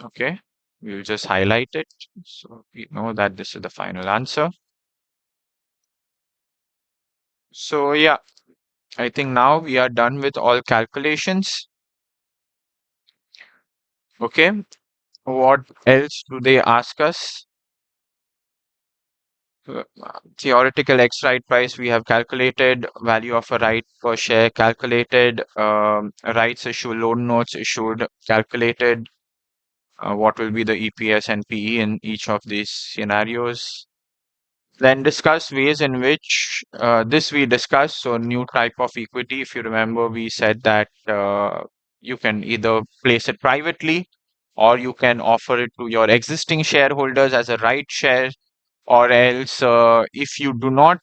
Okay. We'll just highlight it. So we know that this is the final answer. So yeah, I think now we are done with all calculations. Okay. What else do they ask us? Theoretical X right price we have calculated, value of a right per share calculated, rights issue, loan notes issued calculated, what will be the EPS and PE in each of these scenarios. Then discuss ways in which this we discussed. So new type of equity. If you remember, we said that you can either place it privately or you can offer it to your existing shareholders as a right share, or else if you do not,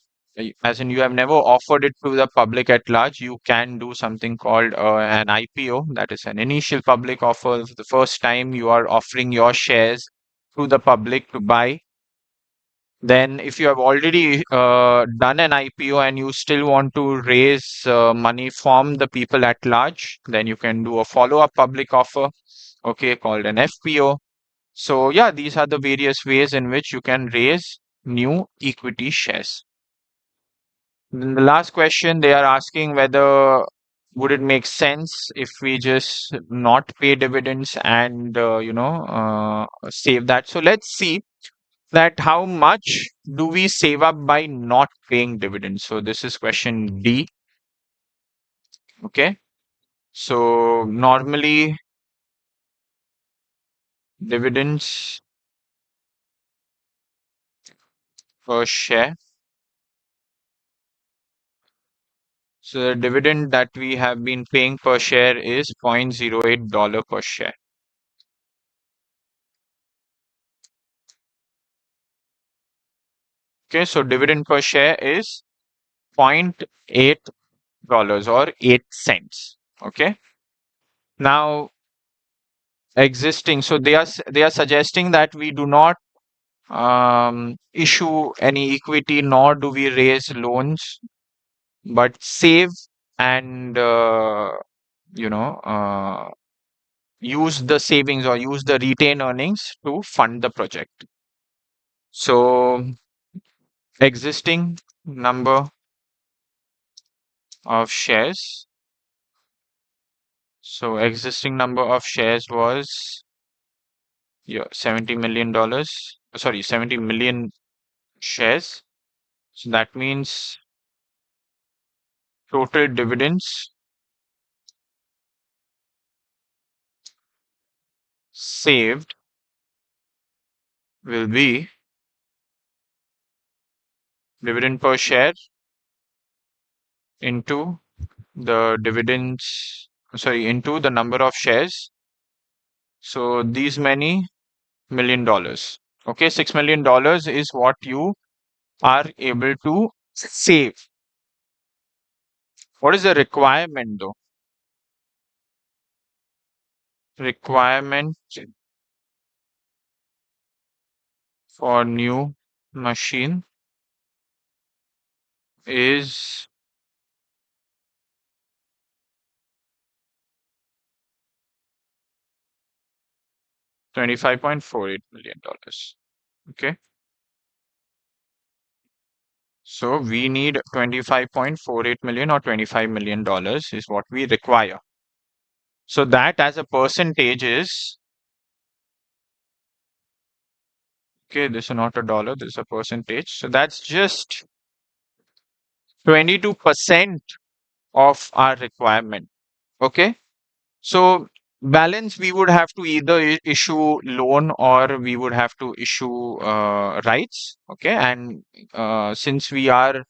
as in you have never offered it to the public at large, you can do something called an IPO, that is an initial public offer. The first time you are offering your shares to the public to buy. Then if you have already done an IPO and you still want to raise money from the people at large, then you can do a follow-up public offer, okay, called an FPO. So yeah, these are the various ways in which you can raise new equity shares. Then the last question, they are asking whether would it make sense if we just not pay dividends and save that. So let's see that how much do we save up by not paying dividends. So this is question D. Okay. So normally dividends per share. So the dividend that we have been paying per share is $0.08 per share. Okay, so dividend per share is $0.8 or 8 cents. Okay. Now existing, so they are suggesting that we do not issue any equity, nor do we raise loans, but save and you know use the savings or use the retained earnings to fund the project. So existing number of shares. So existing number of shares was, yeah, $70 million. Sorry, 70 million shares. So that means total dividends saved will be dividend per share into the dividends, sorry, into the number of shares. So these many $1 million. Okay, $6 million is what you are able to save. What is the requirement though? Requirement for new machine is 25.48 million dollars. Okay, so we need 25.48 million or $25 million is what we require. So that as a percentage is, okay, this is not a dollar, this is a percentage. So that's just 22% of our requirement. Okay. So balance, we would have to either issue loan or we would have to issue rights. Okay. And since we are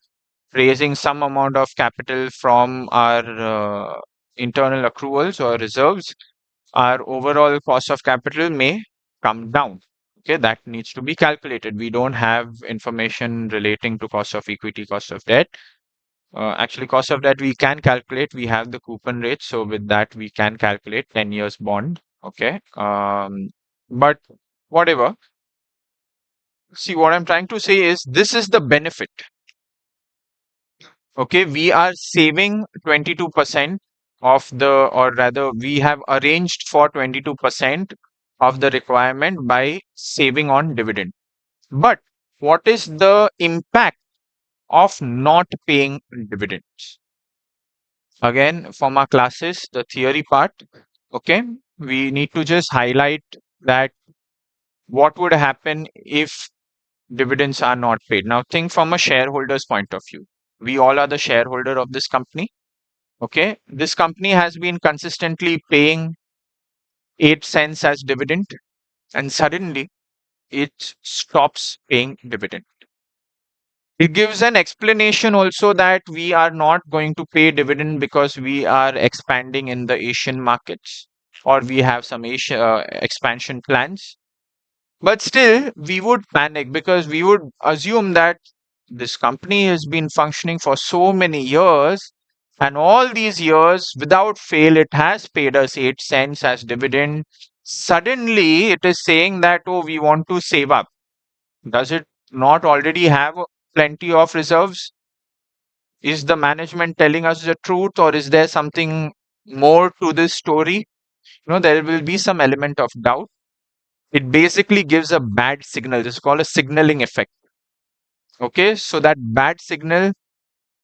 raising some amount of capital from our internal accruals or reserves, our overall cost of capital may come down. Okay, that needs to be calculated. We don't have information relating to cost of equity, cost of debt. Actually, cost of debt we can calculate. We have the coupon rate, so with that we can calculate 10 years bond. Okay, but whatever. See, what I'm trying to say is this is the benefit. Okay, we are saving 22% of the, or rather, we have arranged for 22% of the requirement by saving on dividend. But what is the impact of not paying dividends? Again, from our classes, the theory part, okay, we need to just highlight that what would happen if dividends are not paid. Now, think from a shareholder's point of view. We all are the shareholder of this company. Okay, this company has been consistently paying 8 cents as dividend, and suddenly it stops paying dividend. It gives an explanation also that we are not going to pay dividend because we are expanding in the Asian markets or we have some expansion plans. But still, we would panic because we would assume that this company has been functioning for so many years, and all these years, without fail, it has paid us 8 cents as dividend. Suddenly, it is saying that, oh, we want to save up. Does it not already have plenty of reserves? Is the management telling us the truth, or is there something more to this story? There will be some element of doubt. It basically gives a bad signal. This is called a signaling effect. Okay, so that bad signal,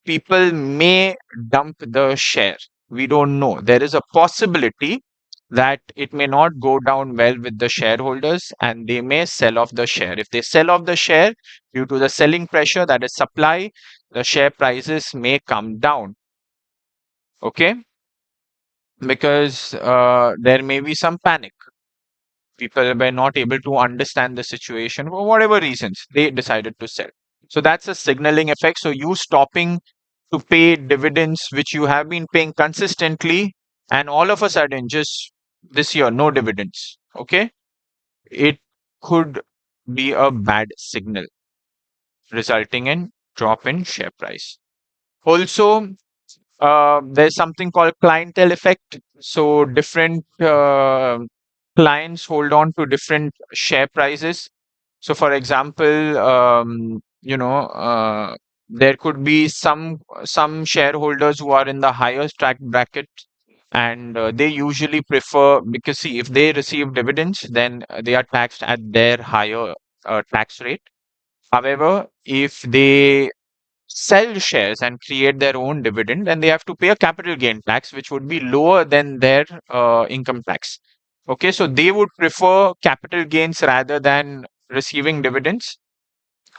people may dump the share. We don't know. There is a possibility that it may not go down well with the shareholders and they may sell off the share. If they sell off the share due to the selling pressure, that is supply, the share prices may come down. Okay, because there may be some panic. People were not able to understand the situation for whatever reasons they decided to sell. So that's a signaling effect. So you stopping to pay dividends which you have been paying consistently, and all of a sudden, just this year, no dividends. Okay, it could be a bad signal resulting in drop in share price. Also, there's something called clientele effect. So different clients hold on to different share prices. So, for example, there could be some shareholders who are in the higher tax bracket, and they usually prefer, because see, if they receive dividends, then they are taxed at their higher tax rate. However, if they sell shares and create their own dividend, then they have to pay a capital gain tax, which would be lower than their income tax. Okay, so they would prefer capital gains rather than receiving dividends.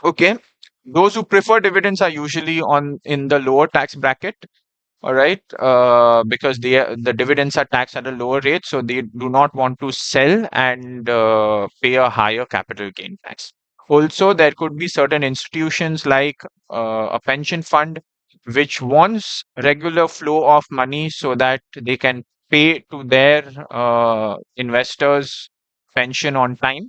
Okay, those who prefer dividends are usually on in the lower tax bracket. All right, because the dividends are taxed at a lower rate, so they do not want to sell and pay a higher capital gain tax. Also, there could be certain institutions like a pension fund which wants regular flow of money so that they can pay to their investors pension on time.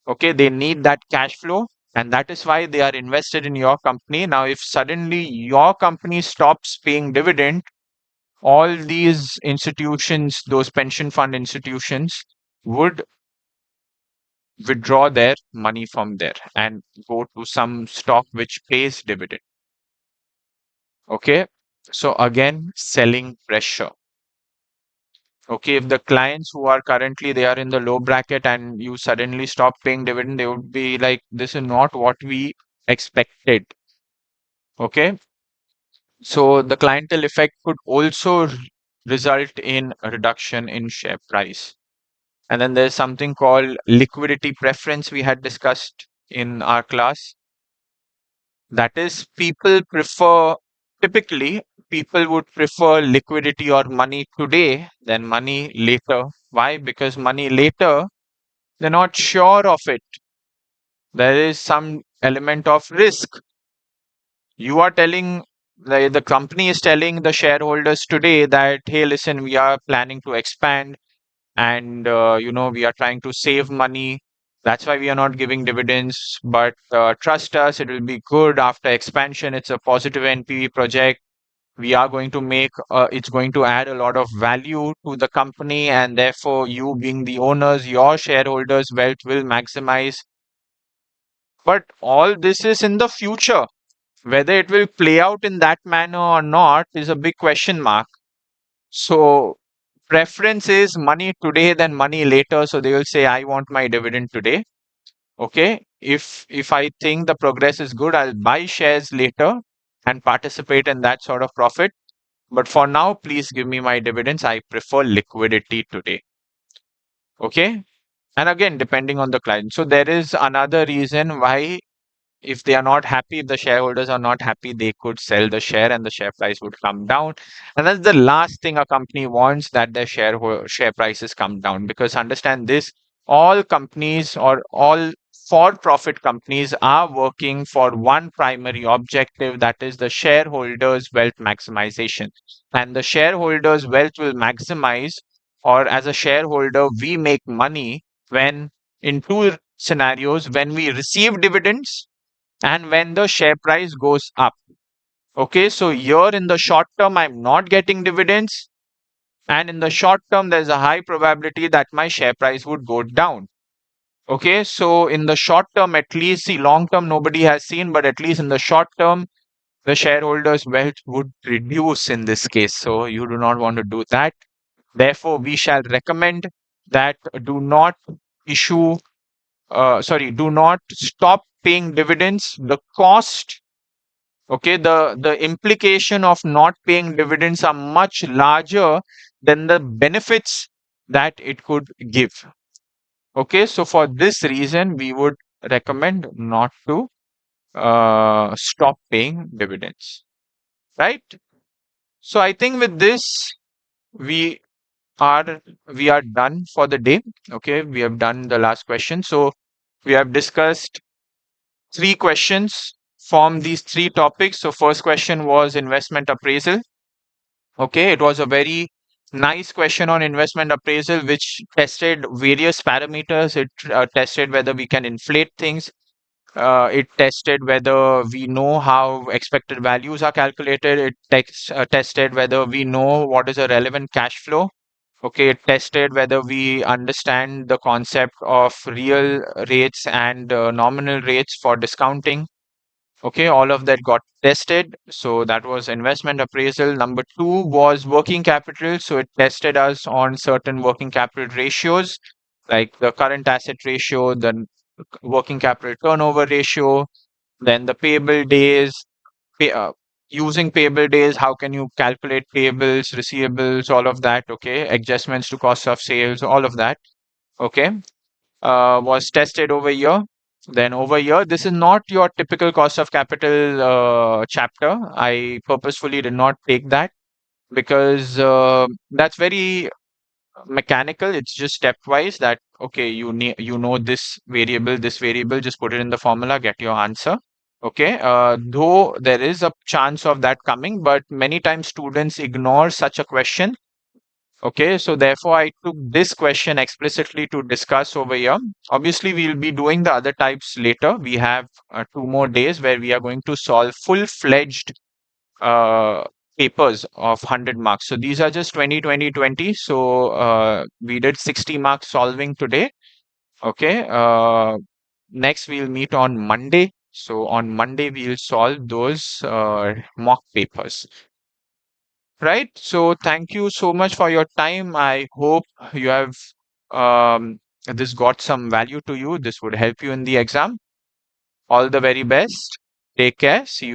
Okay, they need that cash flow, and that is why they are invested in your company. Now, if suddenly your company stops paying dividend, all these institutions, those pension fund institutions, would withdraw their money from there and go to some stock which pays dividend. Okay, so again, selling pressure. Okay, if the clients who are currently, they are in the low bracket and you suddenly stop paying dividend, they would be like, this is not what we expected. Okay, so the clientele effect could also result in a reduction in share price. And then there's something called liquidity preference we had discussed in our class. That is, typically, people would prefer liquidity or money today than money later. Why? Because money later, they're not sure of it. There is some element of risk. You are telling, the company is telling the shareholders today that, hey, listen, we are planning to expand, and we are trying to save money. That's why we are not giving dividends, but trust us, it will be good after expansion. It's a positive NPV project. We are going to make it's going to add a lot of value to the company, and therefore you being the owners, your shareholders wealth will maximize. But all this is in the future. Whether it will play out in that manner or not is a big question mark. So preference is money today than money later. So they will say, I want my dividend today. Okay. If I think the progress is good, I'll buy shares later and participate in that sort of profit. But for now, please give me my dividends. I prefer liquidity today. Okay. And again, depending on the client. So there is another reason why, if they are not happy, if the shareholders are not happy, they could sell the share and the share price would come down. And that's the last thing a company wants, that their share prices come down. Because understand this, all companies or all for-profit companies are working for one primary objective, that is the shareholders' wealth maximization. And the shareholders' wealth will maximize, or as a shareholder, we make money when, in two scenarios, when we receive dividends and when the share price goes up. Okay, so here in the short term, I'm not getting dividends. And in the short term, there's a high probability that my share price would go down. Okay, so in the short term, at least, see, long term, nobody has seen, but at least in the short term, the shareholders' wealth would reduce in this case. So you do not want to do that. Therefore, we shall recommend that issue, do not stop paying dividends. The cost, okay, the implication of not paying dividends are much larger than the benefits that it could give. Okay, so for this reason, we would recommend not to stop paying dividends, right? So I think with this, we are we are done for the day. Okay, we have done the last question. So we have discussed three questions form these three topics. So first question was investment appraisal. Okay, it was a very nice question on investment appraisal, which tested various parameters. It tested whether we can inflate things. It tested whether we know how expected values are calculated. It tested whether we know what is a relevant cash flow. Okay, it tested whether we understand the concept of real rates and nominal rates for discounting. Okay, all of that got tested. So that was investment appraisal. Number two was working capital. So it tested us on certain working capital ratios, like the current asset ratio, the working capital turnover ratio, then the payable days. Pay, using payable days, how can you calculate payables, receivables, all of that? Okay, adjustments to cost of sales, all of that. Okay, was tested over here. Then over here, this is not your typical cost of capital chapter. I purposefully did not take that because that's very mechanical. It's just stepwise that, okay, you know this variable, just put it in the formula, get your answer. Okay, though there is a chance of that coming, but many times students ignore such a question. Okay, so therefore I took this question explicitly to discuss over here. Obviously, we'll be doing the other types later. We have 2 more days where we are going to solve full-fledged uh, papers of 100 marks. So these are just 20, 20, 20. So we did 60 marks solving today. Okay, next we'll meet on Monday. So on Monday, we'll solve those mock papers. Right. So thank you so much for your time. I hope you have this got some value to you. This would help you in the exam. All the very best. Take care. See you.